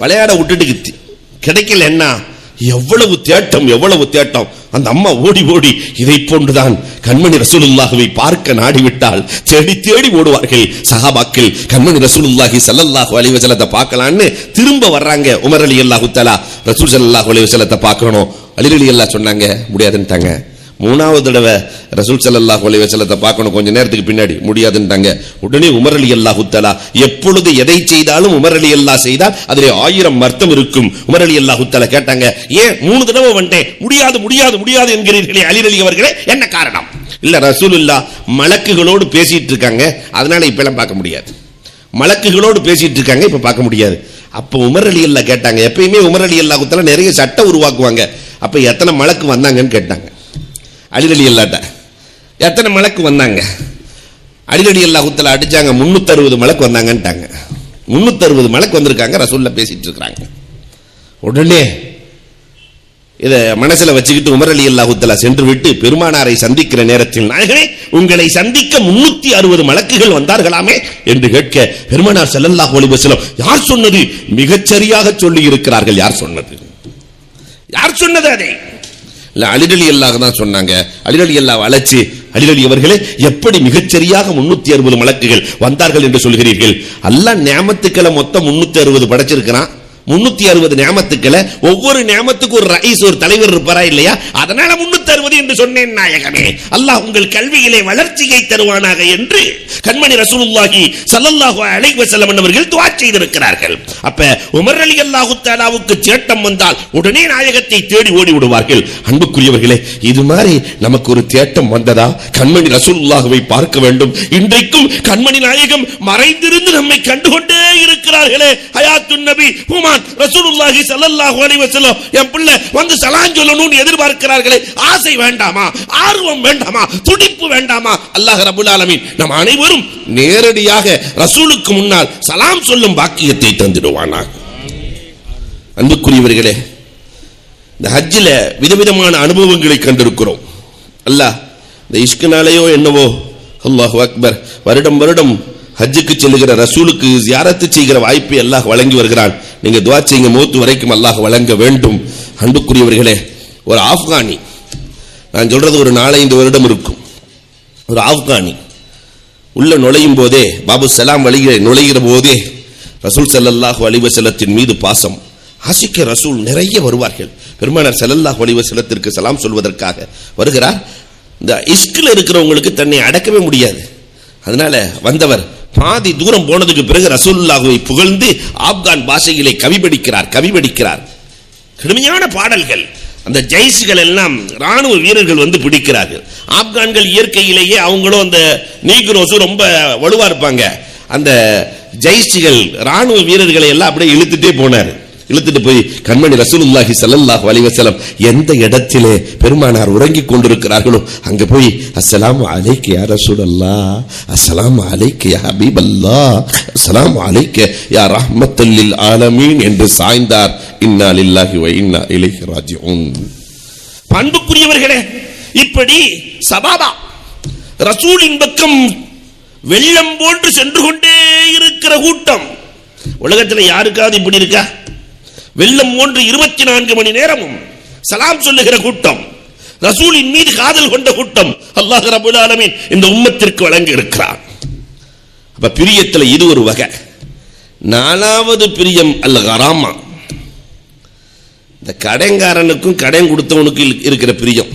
விளையாட விட்டுட்டு கிடைக்கல என்ன, எவ்வளவு தேட்டம், எவ்வளவு தேட்டம். அந்த அம்மா ஓடி ஓடி இதை போன்றுதான் கண்மணி ரசூலுல்லாஹ்வை பார்க்க நாடிவிட்டால் தேடி தேடி ஓடுவார்கள் சஹாபாக்கள். கண்மணி ரசூலுல்லாஹி ஸல்லல்லாஹு அலைஹி வஸல்லத்தை பார்க்கலான்னு திரும்ப வர்றாங்க. உமர் ரலியல்லாஹு தஆலா ரசூல் ஸல்லல்லாஹு அலைஹி வஸல்லத்தை பார்க்கணும். அலி ரலியல்லாஹு சொன்னாங்க, முடியாதுன்ட்டாங்க. மூணாவது தடவை ரசூல் ஸல்லல்லாஹு அலைஹி வஸல்லத்தை பார்க்கணும், கொஞ்ச நேரத்துக்கு பின்னாடி முடியாதுன்றாங்க. உடனே உமர் ரலியல்லாஹு தஆலா, எப்பொழுது எதை செய்தாலும் உமர் ரலியல்லாஹு செய்தால் அதிலே 1000 அர்த்தம் இருக்கும். உமர் ரலியல்லாஹு தஆலா கேட்டாங்க, ஏன் 3 தடவை வந்தேன், முடியாது முடியாது முடியாது என்கிறீர்களே அலி ரலி அவர்களே, என்ன காரணம்? இல்ல ரசூலுல்லாஹ் மலக்குகளோடு பேசிட்டு இருக்காங்க, அதனால இப்ப எல்லாம் பார்க்க முடியாது. மலக்குகளோடு பேசிட்டு இருக்காங்க, இப்ப பார்க்க முடியாது. அப்ப உமர் ரலியல்லாஹு கேட்டாங்க, எப்பயுமே உமர் ரலியல்லாஹு தஆலா நிறைய சட்டம் உருவாக்குவாங்க, அப்ப எத்தனை மலக்கு வந்தாங்கன்னு கேட்டாங்க. அலி ரலியல்லாஹு எத்தனை மலக்கு வந்தாங்க? அலி ரலியல்லாஹு தஆலா அடிச்சாங்க, 360 மலக்கு வந்தாங்கன்ட்டாங்க. 360 மலக்கு வந்திருக்காங்க, ரசூலுல்லாஹ் பேசிட்டு இருக்காங்க. உடனே இதை மனசுல வச்சுக்கிட்டு உமர் ரலியல்லாஹு தஆலா சென்று விட்டு பெருமானாரை சந்திக்கிற நேரத்தில், நாயகமே உங்களை சந்திக்க 360 மலக்குகள் வந்தார்களாமே என்று கேட்க, பெருமானார் ஸல்லல்லாஹு அலைஹி வஸல்லம், யார் சொன்னது? மிகச்சரியாக சொல்லி இருக்கிறார்கள். யார் சொன்னது? யார் சொன்னது? அதை இல்ல அலி ரலியல்லாஹு தான் சொன்னாங்க. அலி ரலியல்லாஹு அழைச்சு, அலி ரலி அவர்களே, எப்படி மிகச்சரியாக 360 மலக்குகள் வந்தார்கள் என்று சொல்கிறீர்கள்? அல்லாஹ் நியாமத்துக்களை மொத்தம் 360 படைச்சிருக்கிறான். 360 நியாமத்துக்களை, ஒவ்வொரு நியாமத்துக்கு ஒரு ரைஸ், ஒரு தலைவர் இருப்பாரா இல்லையா? அதனால 360 என்று சொன்னேன் நாயகமே. அல்லாஹ் உங்கள் கல்வியிலே வளர்ச்சியை தருவானாக என்று கண்மணி ரசூலுல்லாஹி ஸல்லல்லாஹு அலைஹி வஸல்லம் அவர்கள் துஆ செய்திருக்கிறார்கள். அப்ப உமர் ரலியல்லாஹு தஆலாவுக்கு தேட்டம் வந்தால் உடனே நாயகத்தை தேடி ஓடி விடுவார்கள். அன்புக்குரியவர்களே, இது மாதிரி நமக்கு ஒரு தேட்டம் வந்ததா? கண்மணி ரசூலுல்லாஹ்வை பார்க்க வேண்டும். இன்றைக்கும் கண்மணி நாயகம் மறைந்திருந்து நம்மை கண்டுகொண்டே இருக்கிறார்களே. ஹயாத்துன் நபி ரசூலுல்லாஹி ஸல்லல்லாஹு அலைஹி வஸல்லம் என் பிள்ளை வந்து சலாம் சொல்லணும்னு எதிர்பார்க்கிறார்களே. ஆசை வேண்டாமா? ஆர்வம் வேண்டாமா? துடிப்பு வேண்டாமா? அல்லாஹ் ரப்பல் ஆலமீன் நம் அனைவரும் நேரடியாக ரசூலுக்கு முன்னால் சலாம் சொல்லும் பாக்கியத்தை தந்திடுவானாக. அன்புக்குரியவர்களே, இந்த ஹஜ்ஜில விதவிதமான அனுபவங்களை கண்டிருக்கிறோம். அல்லாஹ் இந்த இஷ்குனாலேயோ என்னவோ, அல்லாஹு அக்பர், வருடம் வருடம் ஹஜ்ஜுக்கு செல்லுகிற ரசூலுக்கு ஜியாரத்து செய்கிற வாய்ப்பை அல்லாஹ் வழங்கி வருகிறான். நீங்க துஆ செய்யுங்க, மௌத் வரைக்கும் அல்லாஹ் வழங்க வேண்டும். அன்புக்குரியவர்களே, ஒரு ஆப்கானி, நான் சொல்றது ஒரு 4-5 வருடம் இருக்கும், ஒரு ஆப்கானி உள்ள நுழையும் போதே, பாபு சலாம் வழியை நுழைகிற போதே ரசூல் ஸல்லல்லாஹு அலைஹி வஸல்லத்தின் மீது பாசம். ஆசிக்க ரசூல் நிறைய வருவார்கள். பெருமானார் ஸல்லல்லாஹு அலைஹி வஸல்லத்திற்கு சலாம் சொல்வதற்காக வருகிறார். இந்த இஸ்கில் இருக்கிறவங்களுக்கு தன்னை அடக்கவே முடியாது. அதனால வந்தவர் பாதி தூரம் போனதுக்கு பிறகு ரசூலுல்லாஹ்வை புகழ்ந்து ஆப்கான் பாஷையிலே கவி படிக்கிறார். கடுமையான பாடல்கள். அந்த ஜெய்ஸ்கள் எல்லாம் ராணுவ வீரர்கள் வந்து பிடிக்கிறார்கள். ஆப்கான்கள் இயற்கையிலேயே அவங்களும் அந்த நீக்ரோஸும் ரொம்ப வலுவா இருப்பாங்க. அந்த ஜெய்ஸ்கள் ராணுவ வீரர்களை எல்லாம் அப்படியே இழுத்துட்டு போய் கண்மணி ரசூலுல்லாஹி ஸல்லல்லாஹு அலைஹி வஸல்லம் எந்த இடத்திலே பெருமானார் உறங்கிக் கொண்டிருக்கிறார்களோ அங்க போய் அஸ்ஸலாமு அலைக்க யா ரசூலல்லாஹ், அஸ்ஸலாமு அலைக்க யா ஹபீபல்லாஹ், அஸ்ஸலாமு அலைக்க யா ரஹ்மத்தல் லில் ஆலமீன் என்று சாய்ந்தார். இன்னா லில்லாஹி வ இன்னா இலைஹி ராஜிஊன். அன்புக்குரியவர்களே, இப்படி சபாபா ரசூலின் பக்கம் வெள்ளம் போன்று சென்று கொண்டே இருக்கிற கூட்டம். உலகத்தில் யாருக்காவது இப்படி இருக்கா? வெள்ளம் போன்று 24 மணி நேரமும் சலாம் சொல்லுகிற கூட்டம், ரசூலின் மீது காதல் கொண்ட கூட்டம் அல்லாஹ் ரப்பல் ஆலமீன் இந்த உம்மத்திற்கு வழங்கி இருக்கிறார். அப்ப பிரியத்தில் இது ஒரு வகை. 4வது பிரியம் அல் கராமா. இந்த கடைங்காரனுக்கும் கடன் கொடுத்தவனுக்கு இருக்கிற பிரியம்.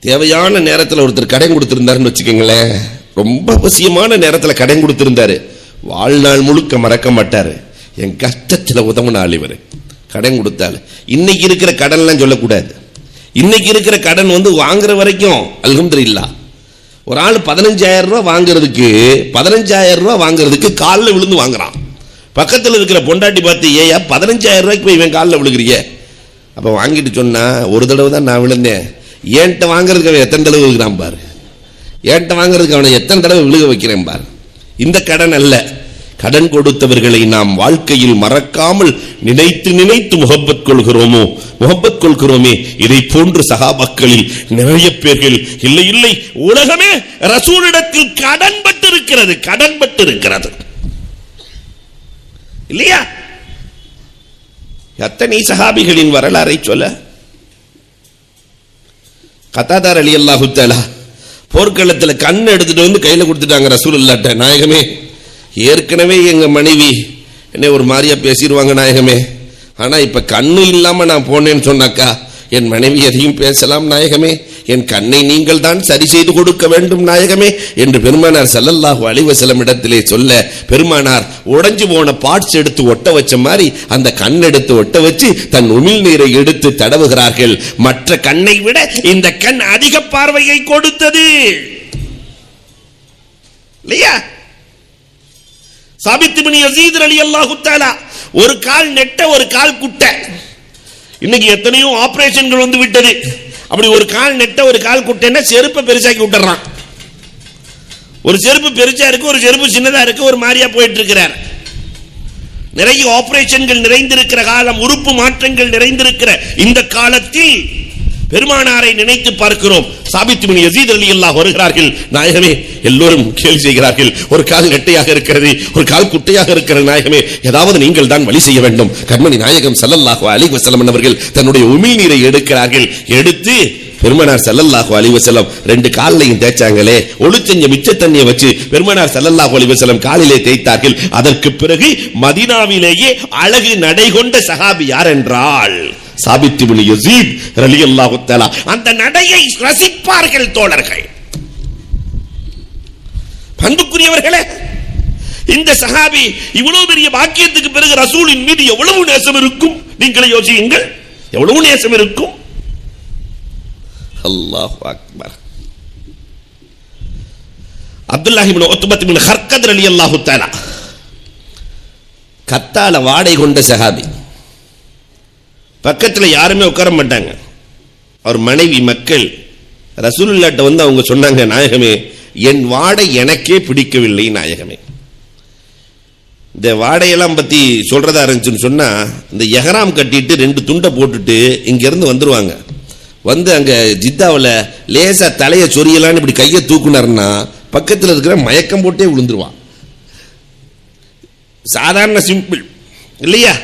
தேவையான நேரத்தில் ஒருத்தர் கடன் கொடுத்திருந்தாருன்னு வச்சுக்கோங்களேன், ரொம்ப அவசியமான நேரத்தில் கடன் கொடுத்திருந்தாரு, வாழ்நாள் முழுக்க மறக்க மாட்டாரு. என் கஷ்டத்தில் உதவுன ஆள் இவர், கடன் கொடுத்தாள். இன்னைக்கு இருக்கிற கடன்லாம் சொல்லக்கூடாது. இன்னைக்கு இருக்கிற கடன் வாங்குற வரைக்கும் அல்ஹம்துலில்லாஹ். ஒரு ஆள் 15,000 ரூபாய் வாங்குறதுக்கு 15,000 ரூபாய் வாங்குறதுக்கு காலில் விழுந்து வாங்குறான். பக்கத்தில் இருக்கிற பொண்டாட்டி பார்த்து, ஏயா 15,000 ரூபாய்க்கு போய் இவன் காலில் விழுகிறிய? அப்போ வாங்கிட்டு சொன்னா, ஒரு தடவை தான் நான் விழுந்தேன், ஏன்ட்ட வாங்குறதுக்கு அவன் எத்தனை தடவை விழுகிறான் பாரு, ஏன்ட்ட வாங்குறதுக்கு அவனை எத்தனை தடவை விழுக வைக்கிறேன் பாரு. இந்த கடன் அல்ல. கடன் கொடுத்தவர்களை நாம் வாழ்க்கையில் மறக்காமல் நினைத்து நினைத்து முகப்பத் கொள்கிறோமே. இதை போன்று சஹாபாக்களில் நிறைய பேர்கள் இல்லை உலகமே ரசூலிடத்தில் கடன் பட்டு இருக்கிறது இல்லையா? எத்தனை சஹாபிகளின் வரலாறை சொல்ல. கத்தாதார் ரலியல்லாஹு தஆலா போர்க்களத்தில் கண் எடுத்துட்டு வந்து கையில கொடுத்துட்டாங்க ரசூலுல்லாஹ்ட்ட. நாயகமே, ஏற்கனவே எங்க மனைவி என்னை ஒரு மாதிரியா பேசிடுவாங்க நாயகமே, ஆனா இப்ப கண்ணு இல்லாம நான் போனேன்னு சொன்னாக்கா என் மனைவி எதையும் பேசலாம் நாயகமே, என் கண்ணை நீங்கள் தான் சரி செய்து கொடுக்க வேண்டும் நாயகமே என்று பெருமானார் ஸல்லல்லாஹு அலைஹி வஸல்லம் இடத்திலே சொல்ல, பெருமானார் உடைஞ்சு போன பார்ட்ஸ் எடுத்து ஒட்ட வச்ச மாதிரி அந்த கண் எடுத்து ஒட்ட வச்சு தன் உமிழ் நீரை எடுத்து தடவுகிறார்கள். மற்ற கண்ணை விட இந்த கண் அதிக பார்வையை கொடுத்தது இல்லையா? சாபித் இப்னு யஸீத் ரலியல்லாஹு தஆலா ஒரு கால் நெட்ட ஒரு கால் குட்டை. இன்னைக்கு எத்தனையோ ஆபரேஷன்கள் வந்து விட்டது. அப்படி ஒரு கால் நெட்ட ஒரு கால் குட்டைன்னா செருப்பை பெருசாக்கி விட்டுறான். ஒரு செருப்பு பெருசா இருக்கு, ஒரு செருப்பு சின்னதா இருக்கு, ஒரு மாதிரியா போயிட்டு இருக்கிறார். நிறைய ஆபரேஷன்கள் நிறைந்திருக்கிற காலம், உறுப்பு மாற்றங்கள் நிறைந்திருக்கிற இந்த காலத்தில் பெருமானாரை நினைத்து பார்க்கிறோம். சாபித் இப்னு யஸீத் ரலியல்லாஹு வருகிறார்கள். நாயகமே, எல்லோரும் கேள்வி செய்கிறார்கள், ஒரு கால் நெட்டையாக இருக்கிறது, ஒரு கால் குட்டையாக இருக்கிறது நாயகமே, ஏதாவது நீங்கள் தான் வழி செய்ய வேண்டும். கண்மணி நாயகம் ஸல்லல்லாஹு அலைஹி வஸல்லம் அவர்கள் தன்னுடைய உமிழ் நீரை எடுக்கிறார்கள். எடுத்து பெருமானார் ஸல்லல்லாஹு அலைஹி வஸல்லம் ரெண்டு காலையும் தேய்ச்சாங்களே, ஒளிச்செஞ்ச மிச்ச தண்ணியை வச்சு பெருமானார் ஸல்லல்லாஹு அலைஹி வஸல்லம் காலிலே தேய்த்தார்கள். அதற்கு பிறகு மதீனாவிலேயே அழகு நடை கொண்ட சஹாபி யார் என்றால் சாபித் இப்னு யஸீத் ரலியல்லாஹு தஆலா. அந்த நடையை ரசிப்பார்கள் தோழர்கள். பண்புக்குரியவர்களே, இந்த சஹாபி இவ்வளவு பெரிய வாக்கியத்துக்கு பிறகு ரசூலின் மீது எவ்வளவு நேசம் இருக்கும் நீங்களே யோசியுங்கள். எவ்வளவு நேசம் இருக்கும். அல்லாஹு அக்பர். அப்துல்லாஹ் இப்னு உத்பா இப்னு ஹர்கத் ரலியல்லாஹு தஆலா கத்தால வாடை கொண்ட சஹாபி. பக்கத்தில் யாருமே உட்கார மாட்டாங்க. அவர் மனைவி மக்கள் ரசூலுல்லாஹ்ட்ட வந்து அவங்க சொன்னாங்க, நாயகமே, என் வாடை எனக்கே பிடிக்கவில்லை நாயகமே. இந்த வாடையெல்லாம் பத்தி சொல்றதா இருந்துச்சுன்னு சொன்னா, இந்த எஹராம் கட்டிட்டு ரெண்டு துண்டை போட்டுட்டு இங்க இருந்து வந்துருவாங்க. வந்து அங்க ஜித்தாவில் லேசா தலையை சொரியலான்னு இப்படி கையை தூக்குனார்னா பக்கத்தில் இருக்கிற மயக்கம் போட்டே விழுந்துருவான். சாதாரண சிம்பிள் இல்லையா?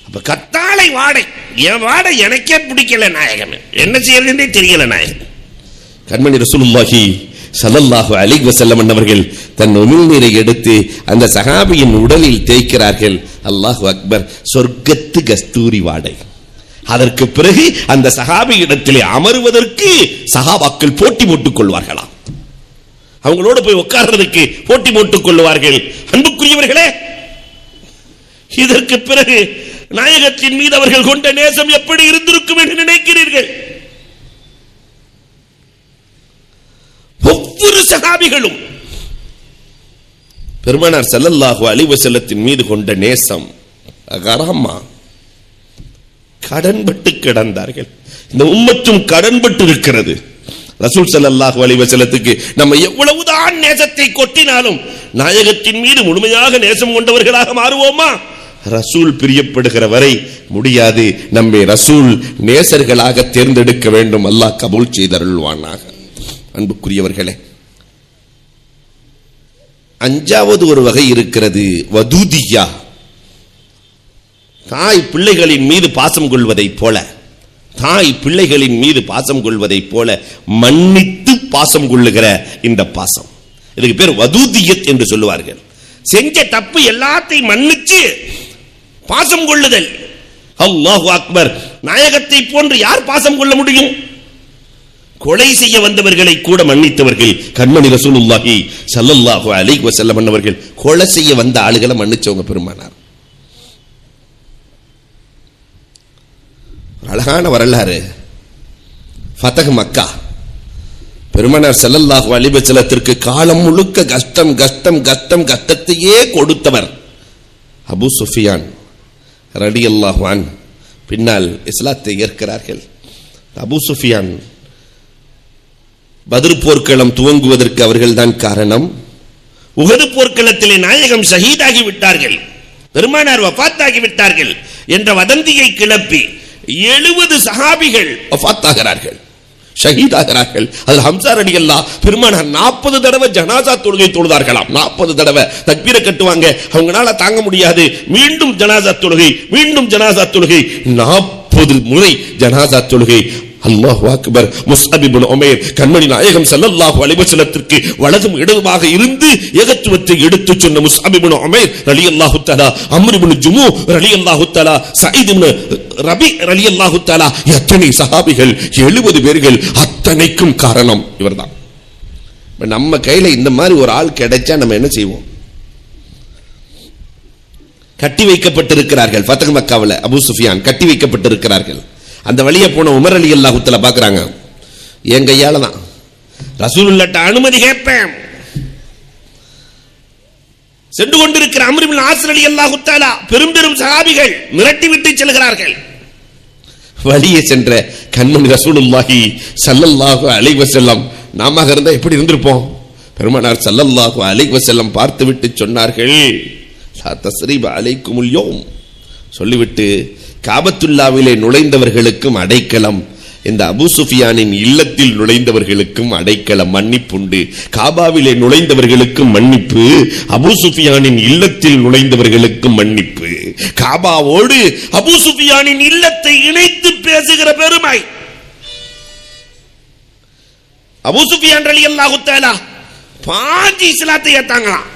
அப்ப கத்தாழை வாடை, என் வாடை எனக்கே பிடிக்கல நாயகமே, என்ன செய்யறதுன்னே தெரியல நாயகம். கண்மணி ரசூலுல்லாஹி ஸல்லல்லாஹு அலைஹி வஸல்லம் அவர்கள் தன் உமிழ் நீரை எடுத்து அந்த சஹாபியின் உடலில் தேய்க்கிறார்கள். அல்லாஹு அக்பர். சொர்க்கத்து கஸ்தூரி வாடை. அதற்கு பிறகு அந்த சஹாபி இடத்திலே அமருவதற்கு சஹாபாக்கள் போட்டி போட்டுக் கொள்வார்களாம். அவங்களோடு போய் உட்கார்றதுக்கு போட்டி போட்டுக் கொள்வார்கள். அன்புக்குரியவர்களே, இதற்கு பிறகு நாயகத்தின் மீது அவர்கள் கொண்ட நேசம் எப்படி இருந்திருக்கும் என்று நினைக்கிறீர்கள்? ஒவ்வொரு சஹாபிகளும் பெருமானார் ஸல்லல்லாஹு அலைஹி வஸல்லத்தின் மீது கொண்ட நேசம் அகரமா கடன்பட்டு கிடந்தார்கள். இந்த உம்மத்தும் கடன்பட்டு இருக்கிறது. ரசூல் ஸல்லல்லாஹு அலைஹி வஸல்லத்துக்கு நம்ம எவ்வளவுதான் நேசத்தை கொட்டினாலும் நாயகத்தின் மீது முழுமையாக நேசம் கொண்டவர்களாக மாறுவோமா? ரசூல் பிரியப்படுகிற வரை முடியாது. நம்மை ரசூல் நேசர்களாக தேர்ந்தெடுக்க வேண்டும். அல்லாஹ் கபூல் செய்தருள்வானாக. அன்புக்குரியவர்களே, அஞ்சாவது ஒரு வகை இருக்கிறது, வதூதியா. தாய் பிள்ளைகளின் மீது பாசம் கொள்வதைப் போல, தாய் பிள்ளைகளின் மீது பாசம் கொள்வதைப் போல மன்னித்து பாசம் கொள்ளுகிற இந்த பாசம், இதுக்கு பேர் வதூதியத் என்று சொல்லுவார்கள். செஞ்ச தப்பு எல்லாத்தையும் மன்னிச்சு பாசம் கொள்ளுதல். அல்லாஹு அக்பர். நாயகத்தை போன்று யார் பாசம் கொள்ள முடியும்? கொலை செய்ய வந்தவர்களை கூட மன்னித்தவர்கள் கண்மணி ரசூலுல்லாஹி ஸல்லல்லாஹு அலைஹி வஸல்லம் அவர்கள். கொலை செய்ய வந்த ஆளுகளை மன்னிச்சவங்க பெருமானார். அழகான வரலாறு. ஃபதஹ் மக்கா. பெருமானார் ஸல்லல்லாஹு அலைஹி வஸல்லத்திற்கு காலம் முழுக்க கஷ்டம் கஷ்டம் கஷ்டம் கஷ்டத்தையே கொடுத்தவர் அபூ சுஃபியான் ரலியல்லாஹு அன்ஹு. பின்னால் இஸ்லாத்தை ஏற்கிறார்கள். அபூ சுஃபியான் பத்ர் போர்க்களம் துவங்குவதற்கு அவர்கள்தான் காரணம். உஹது போர்க்களத்திலே நாயகம் ஷஹீதாகி விட்டார்கள், பெருமானார் வஃபாத்தாகி விட்டார்கள் என்ற வதந்தியை கிளப்பி 70 சஹாபிகள் வஃபாத்தாகிறார்கள், ஷஹீதாகிறார்கள். அதில் ஹம்சா ரலியல்லாஹு பெருமானார் 40 தடவை ஜனாசா தொழுகை தொழுதார்களாம். 40 தடவை தக்பீரை கட்டுவாங்க, அவங்களால தாங்க முடியாது. மீண்டும் ஜனாசா தொழுகை, மீண்டும் ஜனாசா தொழுகை, 40 முறை ஜனாசா தொழுகை. அல்லாஹு அக்பர். முஸ்அப் இப்னு உமைர் கண்மணி நாயகம் ஸல்லல்லாஹு அலைஹி வஸல்லத்திற்கு வலதும் இடதுமாக இருந்து ஏகத்துவத்தை எடுத்துச் சொன்ன முஸ்அப் இப்னு உமைர் ரலியல்லாஹு தஆலா, அம்ர் இப்னு ஜுமூ ரலியல்லாஹு தஆலா, சயீத் இப்னு ரபி ரலியல்லாஹு தஆலா, எத்தனை சஹாபிகள், 70 பேர்கள், அத்தனைக்கும் காரணம் இவர்தான். நம்ம கையில இந்த மாதிரி ஒரு ஆள் கிடைச்சா நம்ம என்ன செய்வோம்? கட்டி வைக்கப்பட்டிருக்கிறார்கள் ஃபத்ஹ் மக்காவில், அபூ சுஃபியான் கட்டி வைக்கப்பட்டிருக்கிறார்கள். அந்த வழியே போன உமர் ரலியல்லாஹு தஆலா பார்க்கறாங்க, என் கையால தான் ரசூலுல்லாஹ்ட்ட அனுமதி கேட்பேன். சென்று கொண்டிருக்கிற அம்ர் இப்னு ஆஸ் ரலியல்லாஹு தஆலா பெரும் பெரும் சஹாபிகள் மிரட்டி விட்டு செல்கிறார்கள். வழியே சென்ற கண்மணி ரசூலுல்லாஹி ஸல்லல்லாஹு அலைஹி வஸல்லம் நாம இருந்தா எப்படி இருந்திருப்போம்? பெருமானார் ஸல்லல்லாஹு அலைஹி வஸல்லம் பார்த்துவிட்டு சொன்னார்கள், லா தஸ்ரீப அலைக்குமுல் யௌம், சொல்லிவிட்டு காபத்துல்லாவிலே நுழைந்தவர்களுக்கும் அடைக்கலம், இந்த அபூ சுஃபியானின் இல்லத்தில் நுழைந்தவர்களுக்கும் அடைக்கலம், மன்னிப்புண்டு. காபாவிலே நுழைந்தவர்களுக்கும் மன்னிப்பு, அபூ சுஃபியானின் இல்லத்தில் நுழைந்தவர்களுக்கும் மன்னிப்பு. காபாவோடு அபூ சுஃபியானின் இல்லத்தை இணைத்து பேசுகிற பெருமை. அபூ சுஃபியான் ரலியல்லாஹு தஆலா பாஞ்சி இஸ்லாத்தை ஏத்தாங்களாம்.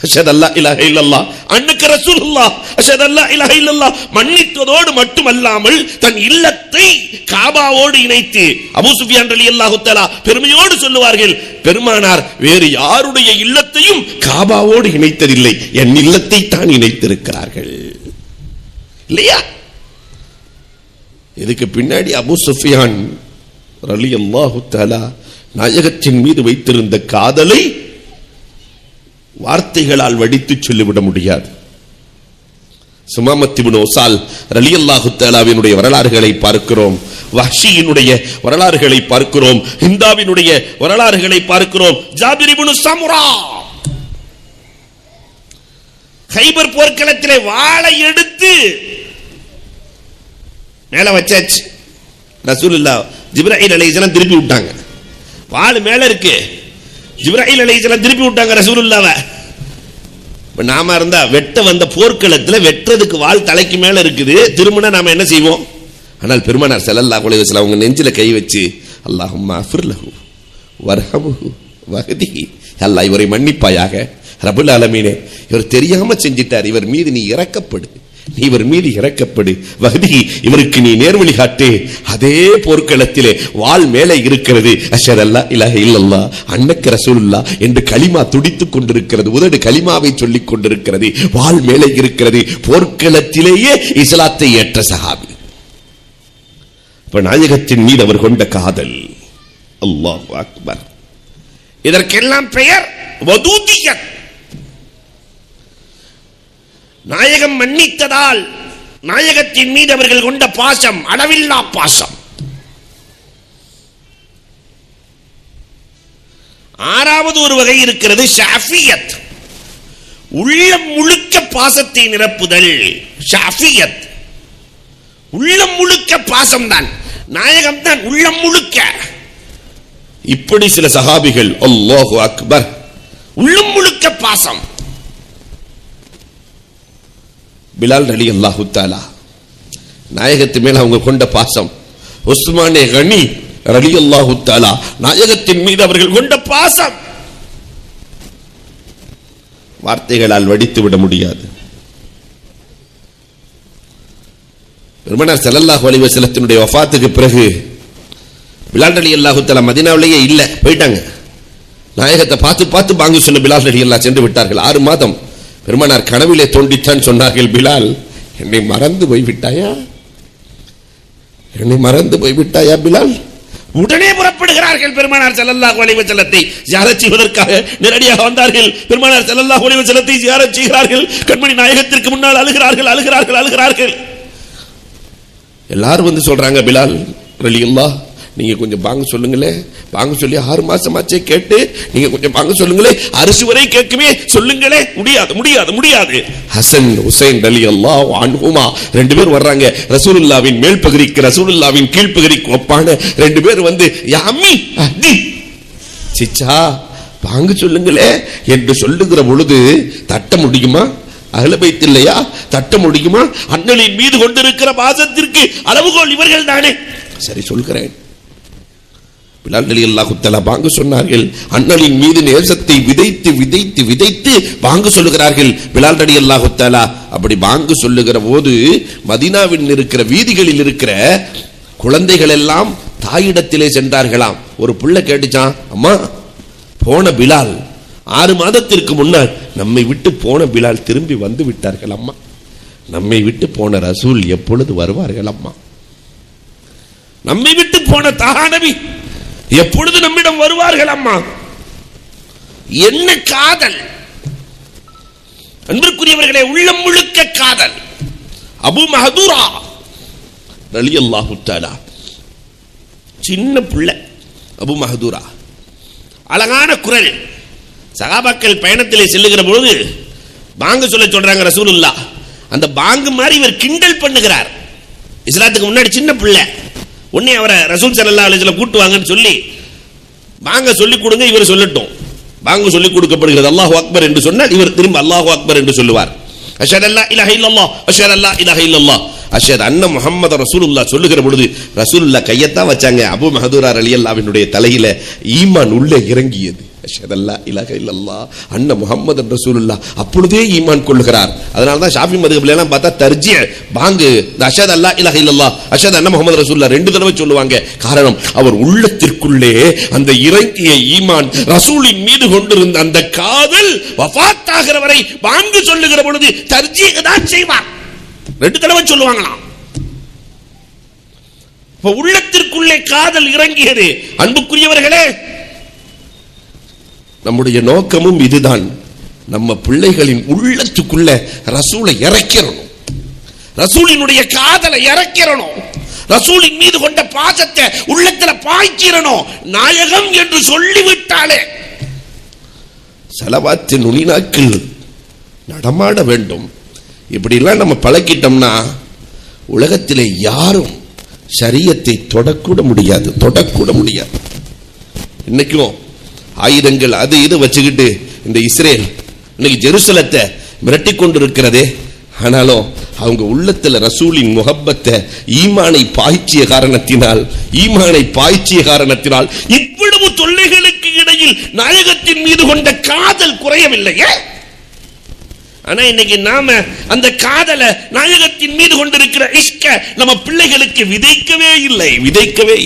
அஷ்ஹது அல்லா இலாஹ இல்லல்லாஹ் அன்னக ரசூலுல்லாஹ், அஷ்ஹது அல்லா இலாஹ இல்லல்லாஹ் மன்னித்ததோடு மட்டுமல்லாமல் தன் இல்லத்தை காபாவோடு இணைத்து அபூ சுஃபியான் ரலியல்லாஹு தஆலா பெருமையோடு சொல்லுவார்கள், பெருமானார் வேறு யாருடைய இல்லத்தையும் காபாவோடு இணைத்ததில்லை, என் இல்லத்தை தான் இணைத்திருக்கிறார்கள். இல்லையா? இதுக்கு பின்னாடி அபூ சுஃபியான் ரலியல்லாஹு தஆலா நாயகத்தின் மீது வைத்திருந்த காதலை வார்த்தைகளால் வடித்து சொல்லிவிட முடியாது. சுமாமத் இப்னு உஸால் ரலியல்லாஹு தஆலாவினுடைய வரலாறுகளை பார்க்கிறோம், வஹ்ஷியினுடைய வரலாறுகளை பார்க்கிறோம், ஹிந்தாவினுடைய வரலாறுகளை பார்க்கிறோம். ஜாபிர் இப்னு சமுரா கைபர் போர்க்களத்திலே வாளை எடுத்து மேல வச்சாச்சு. ரசூலுல்லாஹ் ஜிப்ராயில் அலைஹிஸ்ஸலாம் திருப்பி விட்டாங்க, வாள் மேல இருக்கு. ஜிப்ராயில் அலைஹிஸ்ஸலாம் திருப்பி விட்டாங்க ரசூலுல்லாஹ்வை. நாம இருந்தா வெட்ட வந்த போர்க்களத்தில் வெட்டுறதுக்கு வாள் தலைக்கு மேல இருக்குது, திரும்பினா நாம என்ன செய்வோம்? ஆனால் பெருமானார் ஸல்லல்லாஹு அலைஹி வஸல்லம் அவங்க நெஞ்சில கை வச்சு, அல்லாஹும்ம அஃபிர் லஹு வர்ஹம்ஹு வஹ்திஹி, அல்லாஹ் இவரை மன்னிப்பாயாக, ரப்புல் ஆலமீனே இவர் தெரியாம செஞ்சிட்டார், இவர் மீது நீ இரக்கப்படு, நீ இவர் மீது இறக்கப்படு, வஹ்திஹி இவருக்கு நீ நேர்வழி காட்டு. அதே போர்க்களத்திலே வாள் மேலே இருக்கிறது, அஷ்ஹது அல்லா இலாஹ இல்லல்லாஹ் அன்னக ரசூலுல்லாஹ் என்று கலிமா துடித்துக் கொண்டிருக்கிறது, உதடு கலிமாவை சொல்லிக் கொண்டிருக்கிறது, வாள் மேலே இருக்கிறது. போர்க்களத்திலேயே இஸ்லாத்தை ஏற்ற சஹாபி. நாயகத்தின் மீது அவர் கொண்ட காதல், அல்லாஹு அக்பர். இதற்கெல்லாம் பெயர் வதூதியத். நாயகம் மன்னித்ததால் நாயகத்தின் மீது அவர்கள் கொண்ட பாசம் அளவில்லா பாசம். ஆறாவது ஒரு வகை இருக்கிறது, ஷாஃபியத், உள்ளம் முழுக்க பாசத்தை நிரப்புதல். ஷாஃபியத் உள்ளம் முழுக்க பாசம் தான், நாயகம் தான் உள்ளம் முழுக்க. இப்படி சில சஹாபிகள், அல்லாஹு அக்பர், உள்ளம் முழுக்க பாசம். பிலால் ரலியல்லாஹு தஆலா நாயகத்து மேல் அவங்க கொண்ட பாசம். உஸ்மானே கனி ரலியல்லாஹு தஆலா நாயகத்தின் மீது அவர்கள் கொண்ட பாசம் வார்த்தைகளால் வடித்து விட முடியாது. பெருமானார் ஸல்லல்லாஹு அலைஹி வஸல்லத்தினுடைய வஃபாத்துக்கு பிறகு பிலால் ரலியல்லாஹு தஆலா மதீனாவிலேயே இல்ல, போயிட்டாங்க. நாயகத்தை பார்த்து பார்த்து பாங்கு சொன்ன பிலால் ரலியல்லாஹு சென்று விட்டார்கள். 6 மாதம் பெருமானார் கனவிலே தோண்டித்தான் சொன்னார்கள், பிலால் என்னை மறந்து போய்விட்டாயா, என்னை மறந்து போய்விட்டாயா பிலால்? உடனே புறப்படுகிறார்கள். பெருமானார் ஸல்லல்லாஹு அலைஹி வஸல்லத்தை ஜியாரத் செய்வதற்காக நேரடியாக வந்தார்கள். பெருமானார் ஸல்லல்லாஹு அலைஹி வஸல்லத்தை ஜியாரத் செய்கிறார்கள். கண்மணி நாயகத்திற்கு முன்னால் அழுகிறார்கள், அழுகிறார்கள், அழுகிறார்கள். எல்லாரும் வந்து சொல்றாங்க, பிலால் ரலியல்லாஹு நீங்க கொஞ்சம் பாங்க சொல்லுங்களே, பாங்க சொல்லி 6 மாசமாச்சே கேட்டு நீங்க கொஞ்சம் பாங்க சொல்லுங்களே, அரிசி வரை கேட்குமே சொல்லுங்களே. முடியாது, முடியாது, முடியாது. ஹசன் ஹுசைன் ரலியல்லாஹு அன்ஹுமா 2 பேர் வர்றாங்க. ரசூலுல்லாஹ்வின் மேல் பகுதிக்கு ரசூலுல்லாஹ்வின் கீழ் பகுதிக்கு ஒப்பான 2 பேர் வந்து, யா அம்மி அஹ்தி, சிச்சா பாங்க சொல்லுங்களே என்று சொல்லுகிற பொழுது தட்ட முடியுமா? அஹ்ல பைத் இல்லையா? தட்ட முடியுமா? அண்ணலின் மீது கொண்டிருக்கிற பாசத்திற்கு அளவுகோல் இவர்கள் தானே. சரி சொல்கிறேன். பிலால் ரலியல்லாஹு தஆலா பாங்கு சொன்னார்கள். அண்ணலின் மீது நேசத்தை விதைத்து விதைத்து விதைத்து பாங்கு சொல்லுகிறார்கள். பிலால் ரலியல்லாஹு தஆலா அப்படி பாங்கு சொல்லுகிற போது மதீனாவில் இருக்கிற வீதிகளில் இருக்கிற குழந்தைகள் எல்லாம் தாயிடத்திலே சென்றார்களாம். ஒரு பிள்ளை கேட்டுச்சான், அம்மா போன பிலால் 6 மாதத்திற்கு முன்னால் நம்மை விட்டு போன பிலால் திரும்பி வந்து விட்டார்கள் அம்மா. நம்மை விட்டு போன ரசூல் எப்பொழுது வருவார்கள் அம்மா? நம்மை விட்டு போன தஹா நபி எப்பொழுது நம்மிடம் வருவார்கள் அம்மா? என்ன காதல்! அன்பிற்குரியவர்களே, உள்ளம் முழுக்க காதல். அபூ மஹ்தூரா ரலியல்லாஹு தஆலா சின்ன பிள்ளை. அபூ மஹ்தூரா அழகான குரல். சஹாபாக்கள் பயணத்திலே செல்லுகிற பொழுது பாங்கு சொல்றாங்க ரசூலுல்லாஹ். அந்த பாங்கு மாதிரி இவர் கிண்டல் பண்ணுகிறார். இஸ்லாத்துக்கு முன்னாடி சின்ன பிள்ளை. உடனே அவரை ரசூல் ஸல்லல்லாஹு அலைஹி வஸல்லம் கூட்டுவாங்கன்னு சொல்லி பாங்க சொல்லி கொடுங்க, இவர் சொல்லட்டும். பாங்கு சொல்லி கொடுக்கப்படுகிறது. அல்லாஹு அக்பர் என்று சொன்னால் இவர் திரும்ப அல்லாஹு அக்பர் என்று சொல்லுவார். அஷ்ஹது அல்லா இலாஹ இல்லல்லாஹ் அஷ்ஹது அல்லா இலாஹ இல்லல்லாஹ் அஷ்ஹது அன்ன முஹம்மது ரசூலுல்லாஹ் சொல்லுகிற பொழுது ரசூலுல்லாஹ் கையத்தான் வச்சாங்க. அபூ மஹ்தூரா ரலியல்லாஹுவினுடைய தலையில ஈமான் உள்ளே இறங்கியது. அஷ்ஹது அல்லா இலாஹ இல்லல்லாஹ் அன்ன முஹம்மது ரசூலுல்லாஹ் அப்பொழுதே ஈமான் கொள்கிறார். அதனால தான் ஷாஃபி மதுஹப்ல எல்லாம் பார்த்தா தர்ஜீஹ் பாங்கு அஷ்ஹது அல்லா இலாஹ இல்லல்லாஹ் அஷ்ஹது அன்ன முஹம்மது ரசூலுல்லாஹ் 2 தடவை சொல்லுவாங்க. காரணம், அவர் உள்ளத்திற்குள்ளே அந்த இறங்கிய ஈமான், ரசூலின் மீது கொண்டிருந்த அந்த காதல் வஃபாத் ஆகிற வரை பாங்கு சொல்லுகிற பொழுது தர்ஜீஹ் தான் செய்வார். 2 தடவை சொல்லுவாங்களாம். உள்ளத்திற்குள்ளே காதல் இறங்கியது. அன்புக்குரியவர்களே, நம்முடைய நோக்கமும் இதுதான். நம்ம பிள்ளைகளின் உள்ளத்துக்குள்ள ரசூலை இறக்கிறணும், ரசூலினுடைய காதலை இறக்கிறணும், ரசூலின் மீது கொண்ட பாசத்தை உள்ளத்துல பாய்க்கிறணும். நாயகம் என்று சொல்லிவிட்டாலே ஸலவாத்து நுனிநாக்கில் நடமாட வேண்டும். இப்படிலாம் நம்ம பழக்கிட்டோம்னா உலகத்திலே யாரும் ஷரியத்தை தொடக்கூட முடியாது, தொடக்கூட முடியாது. இன்னைக்கும் ஆயுதங்கள் அது இது வச்சுக்கிட்டு இந்த இஸ்ரேல் இன்னைக்கு ஜெருசலத்தை மிரட்டி கொண்டிருக்கிறதே. ஆனாலும் அவங்க உள்ளத்துல ரசூலின் முஹப்பத்தை ஈமானை பாய்ச்சிய காரணத்தினால் இவ்வளவு தொல்லைகளுக்கு இடையில் நாயகத்தின் மீது கொண்ட காதல் குறையவில்லையே. ஆனா இன்னைக்கு நாம அந்த காதலை, நாயகத்தின் மீது கொண்டிருக்கிற இஷ்க நம்ம பிள்ளைகளுக்கு விதைக்கவே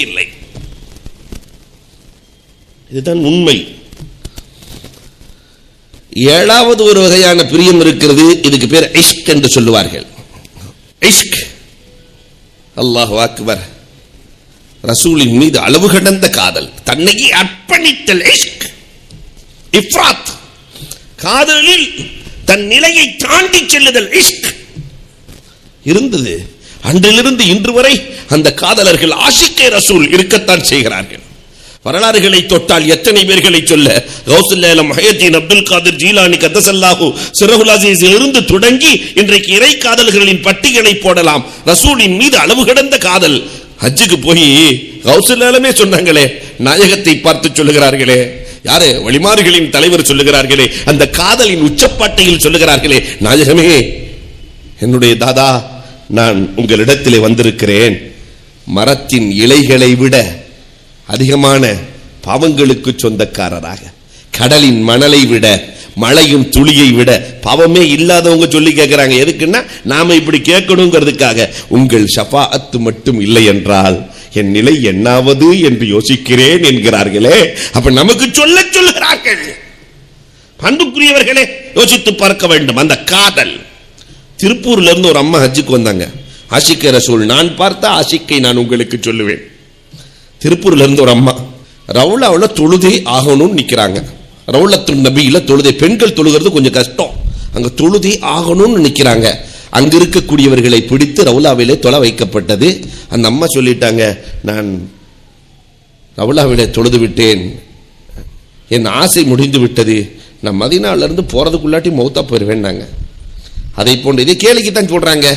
இல்லை. இதுதான் உண்மை. 7வது ஒரு வகையான பிரியம் இருக்கிறது. இதுக்கு பேர் இஷ்க் என்று சொல்லுவார்கள். இஷ்க், அல்லாஹு அக்பர், ரசூலின் மீது அளவு கடந்த காதல், தன்னையே அர்ப்பணித்தல். இஷ்க் இஃப்ராத், காதலில் தன் நிலையை தாண்டி செல்லுதல் இஷ்க் இருந்தது. அன்றிலிருந்து இன்று வரை அந்த காதலர்கள் ஆஷிக்கே ரசூல் இருக்கத்தான் செய்கிறார்கள். வரலாறுகளை தொட்டால் எத்தனை பேர்களை சொல்ல, கௌசுல் ஆலம் முஹய்யத்தீன் அப்துல் காதிர் ஜீலானி கத்தஸல்லாஹு சிர்ருல் அஸீஸில் இருந்து தொடங்கி இன்றைக்கு இறை காதல்களின் பட்டியலை போடலாம். ரசூலின் மீது அளவு கடந்த காதல். ஹஜ்ஜுக்கு போய் கௌசுல் ஆலமே சொன்னாங்களே, நாயகத்தை பார்த்து சொல்லுகிறார்களே, யாரு வழிமாறுகளின் தலைவர் சொல்லுகிறார்களே, அந்த காதலின் உச்சப்பாட்டையில் சொல்லுகிறார்களே, நாயகமே, என்னுடைய தாதா, நான் உங்களிடத்திலே வந்திருக்கிறேன். மரத்தின் இலைகளை விட அதிகமான பாவங்களுக்கு சொந்தக்காரராக, கடலின் மணலை விட, மழையும் துளியை விட பாவமே இல்லாதவங்க சொல்லி கேட்கிறாங்க. எதுக்குன்னா நாம இப்படி கேட்கணுங்கிறதுக்காக. உங்கள் ஷஃபாஅத் மட்டும் இல்லை என்றால் என் நிலை என்னாவது என்று யோசிக்கிறேன் என்கிறார்களே. அப்ப நமக்கு சொல்லுகிறார்கள். அன்புக்குரியவர்களே, யோசித்து பார்க்க வேண்டும் அந்த காதல். திருப்பூர்ல இருந்து ஒரு அம்மா ஹஜ்ஜுக்கு வந்தாங்க. ஆஷிக்கே ரசூல், நான் பார்த்த ஆஷிக்கை நான் உங்களுக்கு சொல்லுவேன். திருப்பூர்ல இருந்து ஒரு அம்மா ரவுலாவுல தொழுதே ஆகணும்னு நிக்கிறாங்க. ரவுலத்துன் நபியில தொழுதே, பெண்கள் தொழுகிறது கொஞ்சம் கஷ்டம், அங்க தொழுதே ஆகணும்னு நிக்கிறாங்க. அங்க இருக்கக்கூடியவர்களை பிடித்து ரவுலாவிலே தொலை வைக்கப்பட்டது. அந்த அம்மா சொல்லிட்டாங்க, நான் ரவுலாவிலே தொழுது விட்டேன், என் ஆசை முடிந்து விட்டது, நான் மதீனால இருந்து போறதுக்குள்ளாட்டி மௌத்தா போயிருவேன்னாங்க. அதை போன்று இதை கேளிக்குத்தான் சொல்றாங்க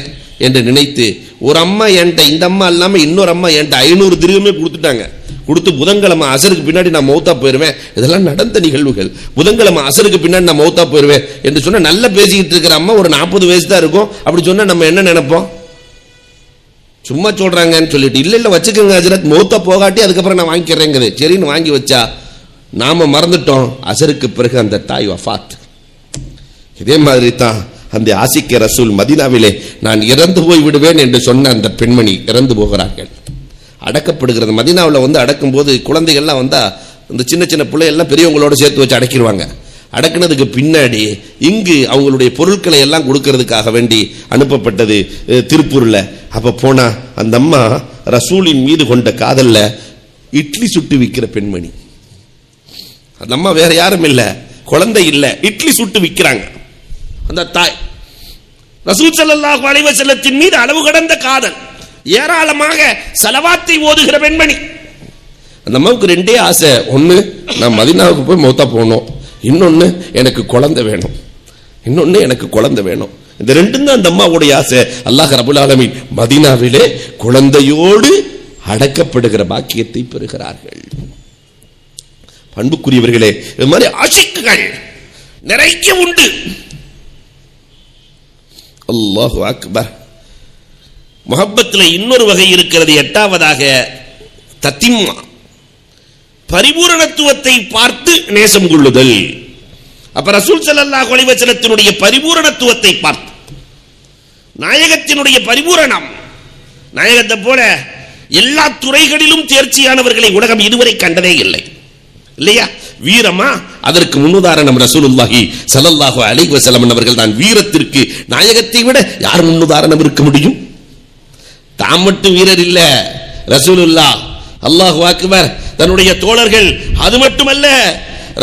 என்று நினைத்து ஒரு அம்மா என்கிட்ட, இந்த அம்மா இல்லாம இன்னொரு அம்மா என்கிட்ட 500 திர்ஹமே கொடுத்துட்டாங்க. கொடுத்து புதன்கிழமை அசருக்கு பின்னாடி நான் மௌத்தா போயிருவேன். இதெல்லாம் நடந்த நிகழ்வுகள். புதன்கிழமை அசருக்கு பின்னாடி நான் மௌத்தா போயிருவேன் என்று சொன்னா, நல்லா பேசிக்கிட்டு இருக்கிற அம்மா ஒரு 40 வயசு தான் இருக்கும். அப்படி சொன்னா நம்ம என்ன நினைப்போம் சும்மா சொல்றாங்கன்னு சொல்லிட்டு இல்ல வச்சுக்கோங்க ஹஜ்ரத், மௌத்தா போகாட்டி அதுக்கப்புறம் நான் வாங்கிக்கிறேங்குது. சரின்னு வாங்கி வச்சா நாம மறந்துட்டோம், அசருக்கு பிறகு அந்த தாய் வஃபாத். இதே மாதிரி தான் அந்த ஆசிக்க ரசூல் மதீனாவிலே நான் இறந்து போய் விடுவேன் என்று சொன்ன அந்த பெண்மணி இறந்து போகிறார்கள், அடக்கப்படுகிறது. மதீனாவில் அடக்கும் போது குழந்தைகள்லாம் வந்தா இந்த சின்ன சின்ன பிள்ளைகள்லாம் பெரியவங்களோட சேர்த்து வச்சு அடக்கிடுவாங்க. அடக்குனதுக்கு பின்னாடி இங்கு அவங்களுடைய பொருட்களை எல்லாம் கொடுக்கறதுக்காக வேண்டி அனுப்பப்பட்டது திருப்பூர்ல. அப்ப போனா அந்த அம்மா ரசூலின் மீது கொண்ட காதல்ல இட்லி சுட்டு விற்கிற பெண்மணி. அந்த அம்மா வேற யாரும் இல்ல, குழந்தை இல்ல, இட்லி சுட்டு விற்கிறாங்க. அந்த தாய் ரசூல் ஸல்லல்லாஹு அலைஹி வஸல்லத்தின் மீது அளவு கடந்த காதல், ஏராளமாக ஸலவாத்தை ஓதுகிற பெண்மணி. அந்த அம்மாவுக்கு ரெண்டே ஆசை, ஒன்னு நான் மதீனாவுக்கு போய் மௌத்தா போகணும், இன்னொன்னு எனக்கு குழந்தை வேணும், இன்னொன்னு எனக்கு குழந்தை வேணும். இந்த ரெண்டும் தான் அந்த அம்மாவுடைய ஆசை. அல்லாஹ் ரப்பல் ஆலமீன் மதீனாவிலே குழந்தையோடு அடக்கப்படுகிற பாக்கியத்தை பெறுகிறார்கள். அன்புக்குரியவர்களே, இது மாதிரி ஆஷிக்குகள் நிறைய உண்டு. அல்லாஹு அக்பர். முஹப்பத்தில் இன்னொரு வகை இருக்கிறது. எட்டாவதாக தத்திம்மா, பரிபூரணத்துவத்தை பார்த்து நேசம் கொள்ளுதல். அப்ப ரசூல் ஸல்லல்லாஹு அலைஹி வஸல்லத்தினுடைய பரிபூரணத்துவத்தை பார்த்து, நாயகத்தினுடைய பரிபூரணம், நாயகத்தை போல எல்லா துறைகளிலும் தேர்ச்சியானவர்களை உலகம் இதுவரை கண்டதே இல்லை, இல்லையா? வீரமா, அதற்கு முன்னுதாரணம் ரசூலுல்லாஹி ஸல்லல்லாஹு அலைஹி வஸல்லம் அவர்கள் தான். வீரத்திற்கு நாயகத்தை விட யார் முன்னுதாரணம் இருக்க முடியும்? தாம் மட்டும் வீரர் இல்ல, ரசூலுல்லாஹ், அல்லாஹு அக்பர், தன்னுடைய தோழர்கள். அது மட்டுமல்ல,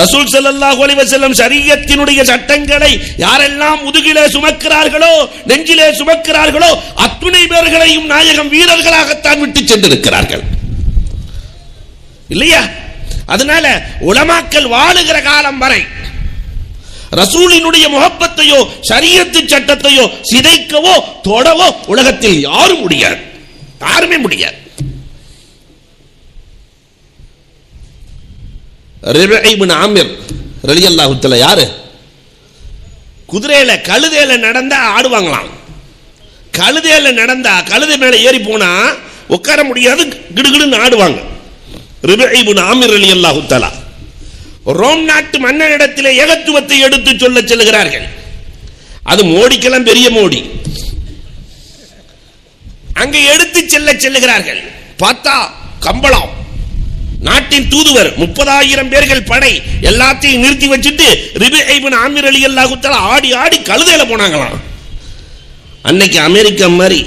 ரசூல் ஸல்லல்லாஹு அலைஹி வஸல்லம் ஷரியத்தினுடைய சட்டங்களை யாரெல்லாம் முதுகிலே சுமக்கிறார்களோ, நெஞ்சிலே சுமக்கிறார்களோ, அத்துணை பேர்களையும் நாயகம் வீரர்களாகத்தான் விட்டு சென்றிருக்கிறார்கள், இல்லையா? அதனால உலமாக்கள் வாழுகிற காலம் வரை ரசூலினுடைய முஹப்பத்தையோ ஷரியத்து சட்டத்தையோ சிதைக்கவோ தொடவோ உலகத்தில் யாரும் முடியாது, யாருமே முடியாது. ரிபீ இப்னு ஆமிர் ரலியல்லாஹு தஆலா யாரு? குதிரையில கழுதையில நடந்தா ஆடுவாங்களாம். கழுதையில நடந்தா, கழுதை மேல ஏறி போனா உட்கார முடியாது, கிடுகிடுன்னு ஆடுவாங்க. ரிபீ இப்னு ஆமிர் ரலியல்லாஹு தஆலா ரோம் நாட்டு மன்னனிடத்திலே ஏகத்துவத்தை எடுத்து சொல்ல செல்கிறார்கள். அது மோடிக்கெல்லாம் பெரிய மோடி. அங்கே எடுத்து செல்லுகிறார்கள். பார்த்தா கம்பளம், நாட்டின் தூதுவர், 30,000 பேர்கள் படை, எல்லாத்தையும் நிறுத்தி வச்சுட்டு ரிபீ இப்னு ஆமிர் ரலியல்லாஹு தஆலா ஆடி ஆடி கழுதையில போனாங்களாம். அன்னைக்கு அமெரிக்கா மாதிரி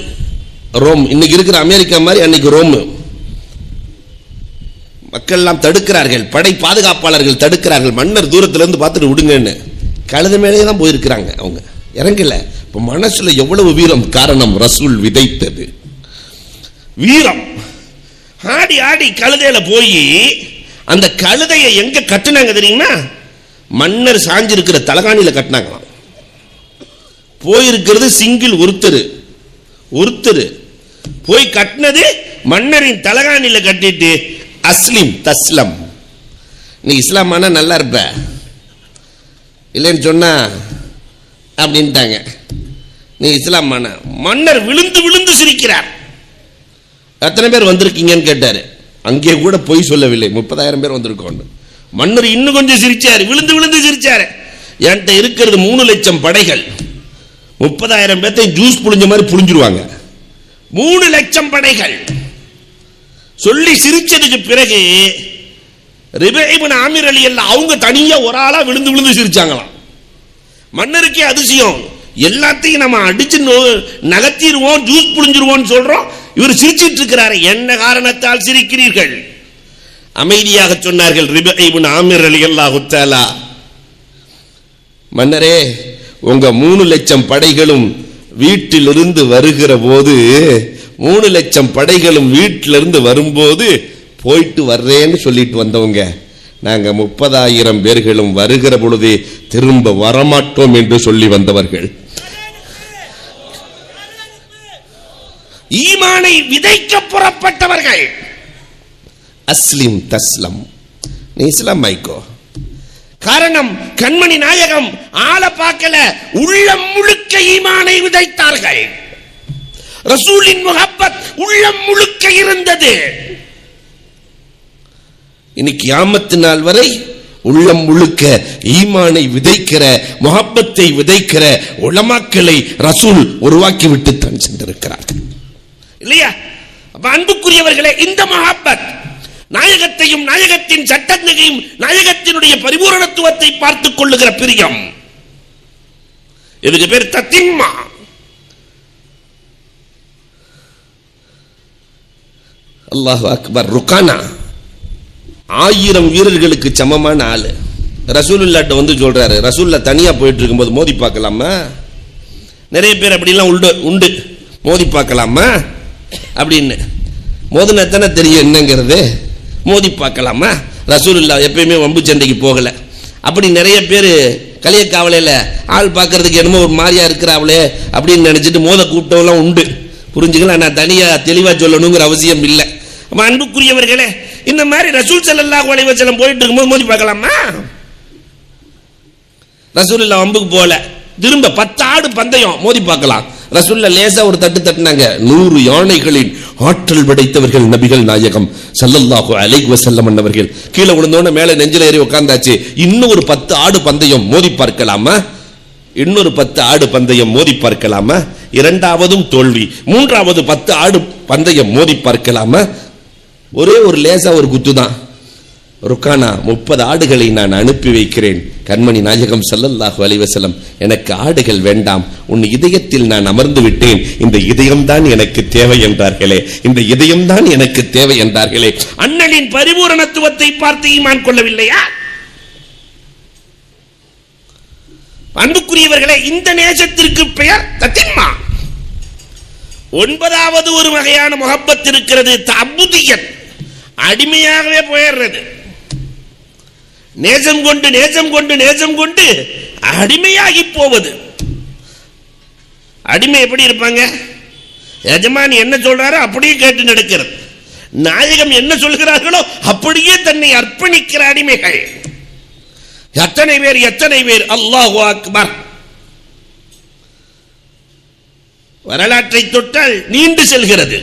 ரோம், இன்னைக்கு இருக்கிற அமெரிக்கா மாதிரி அன்னைக்கு ரோம். மக்கள் எல்லாம் தடுக்கிறார்கள், படை பாதுகாப்பாளர்கள் தடுக்கிறார்கள். மன்னர் தூரத்துல இருந்து பார்த்துட்டு விடுங்கன்னு. கழுதை மேலே தான் போயிருக்கிறாங்க, அவங்க இறங்கல. இப்ப மனசுல எவ்வளவு வீரம், காரணம் ரசூல் விதைத்தது வீரம். ஆடி ஆடி கழுதையில போய் அந்த கழுதையை எங்க கட்டுனாங்க தெரியுமா? மன்னர் சாஞ்சிருக்கிற தலகாணியில கட்டினாங்களாம். போயிருக்கிறது சிங்கிள் ஒருத்தர் போய் கட்டினது மன்னரின் தலகாணியில கட்டிட்டு அஸ்லிம் தஸ்லம், நீ இஸ்லாம் ஆனா நல்லா இருப்ப, இல்லைன்னு சொன்னா அப்படின்ட்டாங்க. நீ இஸ்லாம் ஆனா. மன்னர் விழுந்து விழுந்து சிரிக்கிறார். எத்தனை பேர் வந்திருக்கீங்கன்னு கேட்டாரு. அங்கே கூட பொய் சொல்லவில்லை, 30,000 பேர் வந்திருக்கோம். மன்னர் இன்னும் கொஞ்சம் சிரிச்சாரு, விழுந்து விழுந்து சிரிச்சாரு. என்கிட்ட இருக்கிறது 3 லட்சம் படைகள், 30,000 பேர்த்தை ஜூஸ் புளிஞ்ச மாதிரி புளிஞ்சிருவாங்க. 3 லட்சம் படைகள் சொல்லி சிரிச்சதுக்கு பிறகு ரிபீ இப்னு ஆமிர் ரலியல்லாஹு அவங்க தனியா ஒரு ஆளா விழுந்து விழுந்து சிரிச்சாங்களாம். மன்னருக்கே அதிசயம், எல்லாத்தையும் நம்ம அடிச்சு நகர்த்திடுவோம், ஜூஸ் புளிஞ்சிருவோம் சொல்றோம், இவர் சிரிச்சிட்டு இருக்கிறாரு, என்ன காரணத்தால் சிரிக்கிறீர்கள்? அமைதியாக சொன்னார்கள் ரிபீ இப்னு ஆமிர் ரலியல்லாஹு தஆலா, மன்னரே, உங்க 3 லட்சம் படைகளும் வீட்டிலிருந்து வருகிற போது, 3 லட்சம் படைகளும் வீட்டிலிருந்து வரும்போது போயிட்டு வர்றேன்னு சொல்லிட்டு வந்தவங்க, நாங்க 30,000 பேர்களும் வருகிற பொழுதே திரும்ப வரமாட்டோம் என்று சொல்லி வந்தவர்கள். ஈமானை விதைக்க புறப்பட்டவர்கள். அஸ்லிம் தஸ்லம், நீ இஸ்லாம் ஆயிக்கோ. காரணம், கண்மணி நாயகம் ஆள பார்க்கல, உள்ளம் முழுக்க ஈமானை விதைத்தார்கள். ரசூலின் முஹப்பத் உள்ளம் முழுக்க இருந்தது. இன்னைக்கு கியாமத் நாள் வரை உள்ளம் முழுக்க ஈமானை விதைக்கிற, முஹப்பத்தை விதைக்கிற உலமாக்களை ரசூல் உருவாக்கி விட்டு தான் சென்றிருக்கிறார்கள் இல்லையா? அன்புக்குரியவர்களே, இந்த முஹப்பத் நாயகத்தையும் நாயகத்தின் சட்டங்களையும் நாயகத்தினுடைய பரிபூரணத்துவத்தை பார்த்துக் கொள்ளுகிற பிரியம், இதுக்கு பேர் தத்திம்மா. அல்லாஹு அக்பர். ருக்கானா 1000 வீரர்களுக்கு சமமான ஆளு. ரசூலுல்லாஹ்ட்ட வந்து சொல்றாரு, ரசூலுல்லாஹ் தனியா போயிட்டு இருக்கும்போது மோதி பார்க்கலாமா? நிறைய பேர் அப்படிலாம் உண்டு, மோதி பார்க்கலாமா அப்படின்னு. மோதினா தானே தெரியும் என்னங்கிறது. மோதி பார்க்கலாமா? ரசூலுல்லாஹ் எப்பயுமே வம்பு சண்டைக்கு போகல. அப்படி நிறைய பேர் களியக்காவலையில் ஆள் பார்க்கறதுக்கு என்னமோ ஒரு மாதிரியா இருக்கிறாங்களே அப்படின்னு நினைச்சிட்டு மோத கூட்டம்லாம் உண்டு. புரிஞ்சுக்கலாம், நான் தனியா தெளிவா சொல்லணுங்கிற அவசியம் இல்லை. அன்புக்குரியவர்களே, இந்த மாதிரி ரசூல் ஸல்லல்லாஹு அலைஹி வஸல்லம் போயிட்டு இருக்கும்போது மோதி பார்க்கலாமா? ரசூலுல்லாஹ் வம்புக்கு போல. திரும்ப 10 ஆடு பந்தயம் மோதி பார்க்கலாம். ரசூலுல்லாஹ் லேசா ஒரு தட்டு தட்டினாங்க. 100 யானைகளின் ஆற்றல் படைத்தவர்கள் நபிகள் நாயகம் ஸல்லல்லாஹு அலைஹி வஸல்லம் அவர்கள். கீழே விழுந்தோன்னு மேலே நெஞ்சில ஏறி உட்கார்ந்தாச்சு. இன்னும் ஒரு 10 ஆடு பந்தயம் மோதி பார்க்கலாமா? இன்னொரு 10 ஆடு பந்தயம் மோதி பார்க்கலாமா? இரண்டாவதும் தோல்வி. மூன்றாவது 10 ஆடு பந்தயம் மோதி பார்க்கலாமா? ஒரே ஒரு லேசா ஒரு குத்து தான். ருக்கானா, 30 ஆடுகளை நான் அனுப்பி வைக்கிறேன். கண்மணி நாயகம் ஸல்லல்லாஹு அலைஹி வஸல்லம், எனக்கு ஆடுகள் வேண்டாம், உன் இதயத்தில் நான் அமர்ந்து விட்டேன், இந்த இதயம்தான் எனக்கு தேவை என்றார்களே, இந்த இதயம்தான் எனக்கு தேவை என்றார்களே. அண்ணனின் பரிபூரணத்துவத்தை பார்த்து ஈமான் கொள்ளவில்லையா? அன்புக்குரியவர்களே, இந்த நேசத்திற்கு பெயர் தத்திம்மா. 9வது ஒரு வகையான முஹப்பத் இருக்கிறது, தஅப்புதியத். அடிமையாகவே போயிடுறது. நேசம் கொண்டு நேசம் கொண்டு நேசம் கொண்டு அடிமையாகி போவது. அடிமை எப்படி இருப்பாங்க? எஜமான் என்ன சொல்றாரோ அப்படியே கேட்டு நடக்கிறது. நாயகம் என்ன சொல்கிறார்களோ அப்படியே தன்னை அர்ப்பணிக்கிற அடிமைகள் எத்தனை பேர், எத்தனை பேர்! அல்லாஹு அக்பர். வரலாற்றை தொட்டால் நீண்டு செல்கிறது.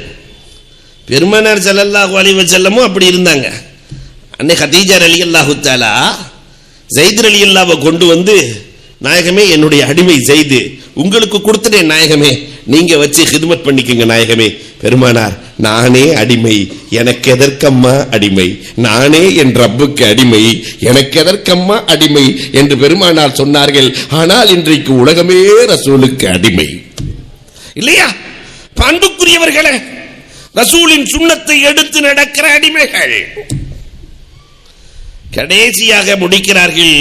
பெருமானார் ஸல்லல்லாஹு அலைஹி வஸல்லமும் அப்படி இருந்தாங்க. அன்னை கதீஜா ரலியல்லாஹு தஆலா ஸைத் ரலியல்லாஹு கொண்டு வந்து, நாயகமே என்னுடைய அடிமை ஸைத் உங்களுக்கு கொடுத்துட்டேன் நாயகமே, நீங்க வச்சு ஹித்மத் பண்ணிக்கங்க நாயகமே. பெருமானார், நானே அடிமை, எனக்கு எதற்கம்மா அடிமை, நானே என் ரப்புக்கு அடிமை, எனக்கு எதற்கம்மா அடிமை என்று பெருமானார் சொன்னார்கள். ஆனால் இன்றைக்கு உலகமே ரசூலுக்கு அடிமை இல்லையா? அன்புக்குரியவர்களே, ரசூலின் சுன்னத்தை எடுத்து நடக்கிற அடிமைகள். கடைசியாக முடிக்கிறார்கள்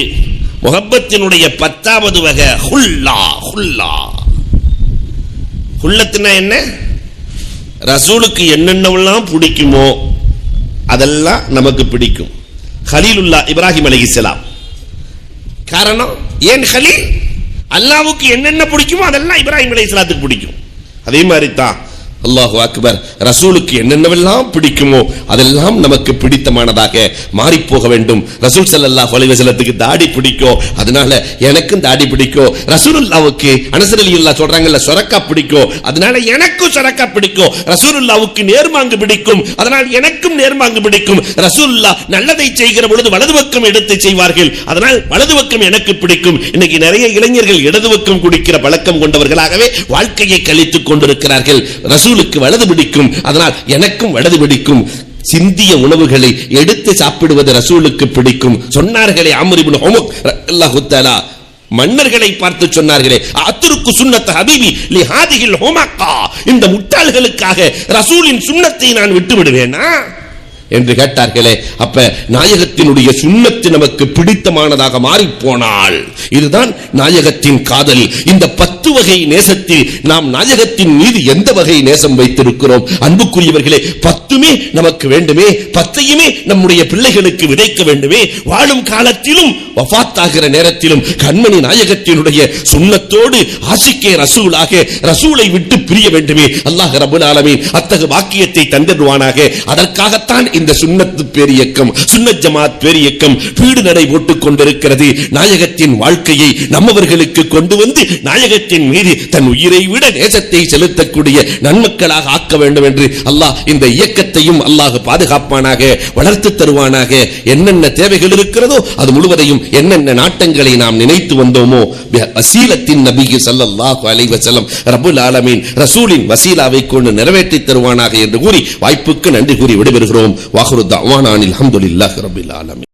முஹப்பத்தினுடைய 10வது வகை ஹுல்லா. ஹுல்லா ஹுல்லத்துனா என்ன? ரசூலுக்கு என்னென்னவெல்லாம் பிடிக்குமோ அதெல்லாம் நமக்கு பிடிக்கும். கலீலுல்லாஹ் இப்ராஹிம் அலைஹிஸ்ஸலாம். காரணம் ஏன் கலீல்? அல்லாஹ்வுக்கு என்னென்ன பிடிக்குமோ அதெல்லாம் இப்ராஹிம் அலைஹிஸ்ஸலாத்துக்கு பிடிக்கும். அதே மாதிரி தான் அல்லாஹு அக்பர், ரசூலுக்கு என்னென்னவெல்லாம் பிடிக்குமோ அதெல்லாம் நமக்கு பிடித்தமானதாக மாறி போக வேண்டும். ரசூல் ஸல்லல்லாஹு அலைஹி வஸல்லத்துக்கு தாடி பிடிக்கும், அதனால எனக்கும் தாடி பிடிக்கும். ரசூலுல்லாஹ்வுக்கு அனஸ் ரலியல்லாஹு சொல்றாங்கல்ல, சொரக்கா பிடிக்கும், அதனால எனக்கும் சொரக்கா பிடிக்கும். ரசூலுல்லாஹ்வுக்கு நேர்மாங்கு பிடிக்கும், அதனால் எனக்கும் நேர்மாங்கு பிடிக்கும். ரசூலுல்லாஹ் நல்லதை செய்கிற பொழுது வலது பக்கம் எடுத்து செய்வார்கள், அதனால் வலது பக்கம் எனக்கு பிடிக்கும். இன்னைக்கு நிறைய இளைஞர்கள் இடது பக்கம் குடிக்கிற பழக்கம் கொண்டவர்களாகவே வாழ்க்கையை கழித்துக் கொண்டிருக்கிறார்கள். ரசூலுக்கு வலது பிடிக்கும், அதனால் எனக்கும் வலது பிடிக்கும். சிந்திய உணவுகளை எடுத்து சாப்பிடுவது ரசூலுக்கு பிடிக்கும். சொன்னார்களே அம்ர் இப்னு ஹுமுக் ரலியல்லாஹு தஆலா, மன்னர்களை பார்த்து சொன்னார்களே, அத்ருக்கு சுன்னத் ஹபீபி லி ஹாதிஹில் ஹுமகா, இந்த முட்டாள்களுக்காக ரசூலின் சுன்னத்தை நான் விட்டு விடுவேனா என்று கேட்டார்களே. அப்ப நாயகத்தினுடைய சுன்னத்து நமக்கு பிடித்தமானதாக மாறி போனால் இதுதான் நாயகத்தின் காதல். இந்த 10 வகை நேசத்தில் நாம் நாயகத்தின் மீது எந்த வகை நேசம் வைத்திருக்கிறோம்? அன்புக்குரியவர்களே, 10 10மே நமக்கு வேண்டுமே, 10ஐயுமே நம்முடைய பிள்ளைகளுக்கு விதைக்க வேண்டுமே. வாழும் காலத்திலும் வஃபாத்தாகிற நேரத்திலும் கண்மணி நாயகத்தினுடைய சுன்னத்தோடு ஆஷிக்கே ரசூலாக ரசூலை விட்டு பிரிய வேண்டுமே. அல்லாஹ் ரப்பல் ஆலமீன் அத்தகு வாக்கியத்தை தந்தருவானாக. அதற்காகத்தான் இந்த சுன்னத்து பேரியக்கம், சுன்னத் ஜமாத் பேரியக்கம் வீடு நடை போட்டுக் கொண்டிருக்கிறது. நாயகத்தின் வாழ்க்கையை நம்மவர்களுக்கு கொண்டு வந்து நாயகத்தின் மீது தன் உயிரை விட நேசத்தை செலுத்தக்கூடிய நன்மக்களாக ஆக்க வேண்டும் என்று அல்லாஹ் இந்த இயக்கத்தையும் அல்லாஹ் பாதுகாப்பானாக, வளர்த்து தருவானாக. என்னென்ன தேவைகள் இருக்கிறதோ அது முழுவதையும் என்னென்ன நாட்டங்களை நாம் நினைத்து வந்தோமோ வசீலத்தின் நபி ஸல்லல்லாஹு அலைஹி வஸல்லம் ரப்பல் ஆலமீன் ரசூலின் வசீலாவை கொண்டு நிறைவேற்றி தருவானாக என்று கூறி வாய்ப்புக்கு நன்றி கூறி விடைபெறுகிறோம். வாஹிரு தஅவானா அல்ஹம்துலில்லாஹி ரப்பில் ஆலமீன்.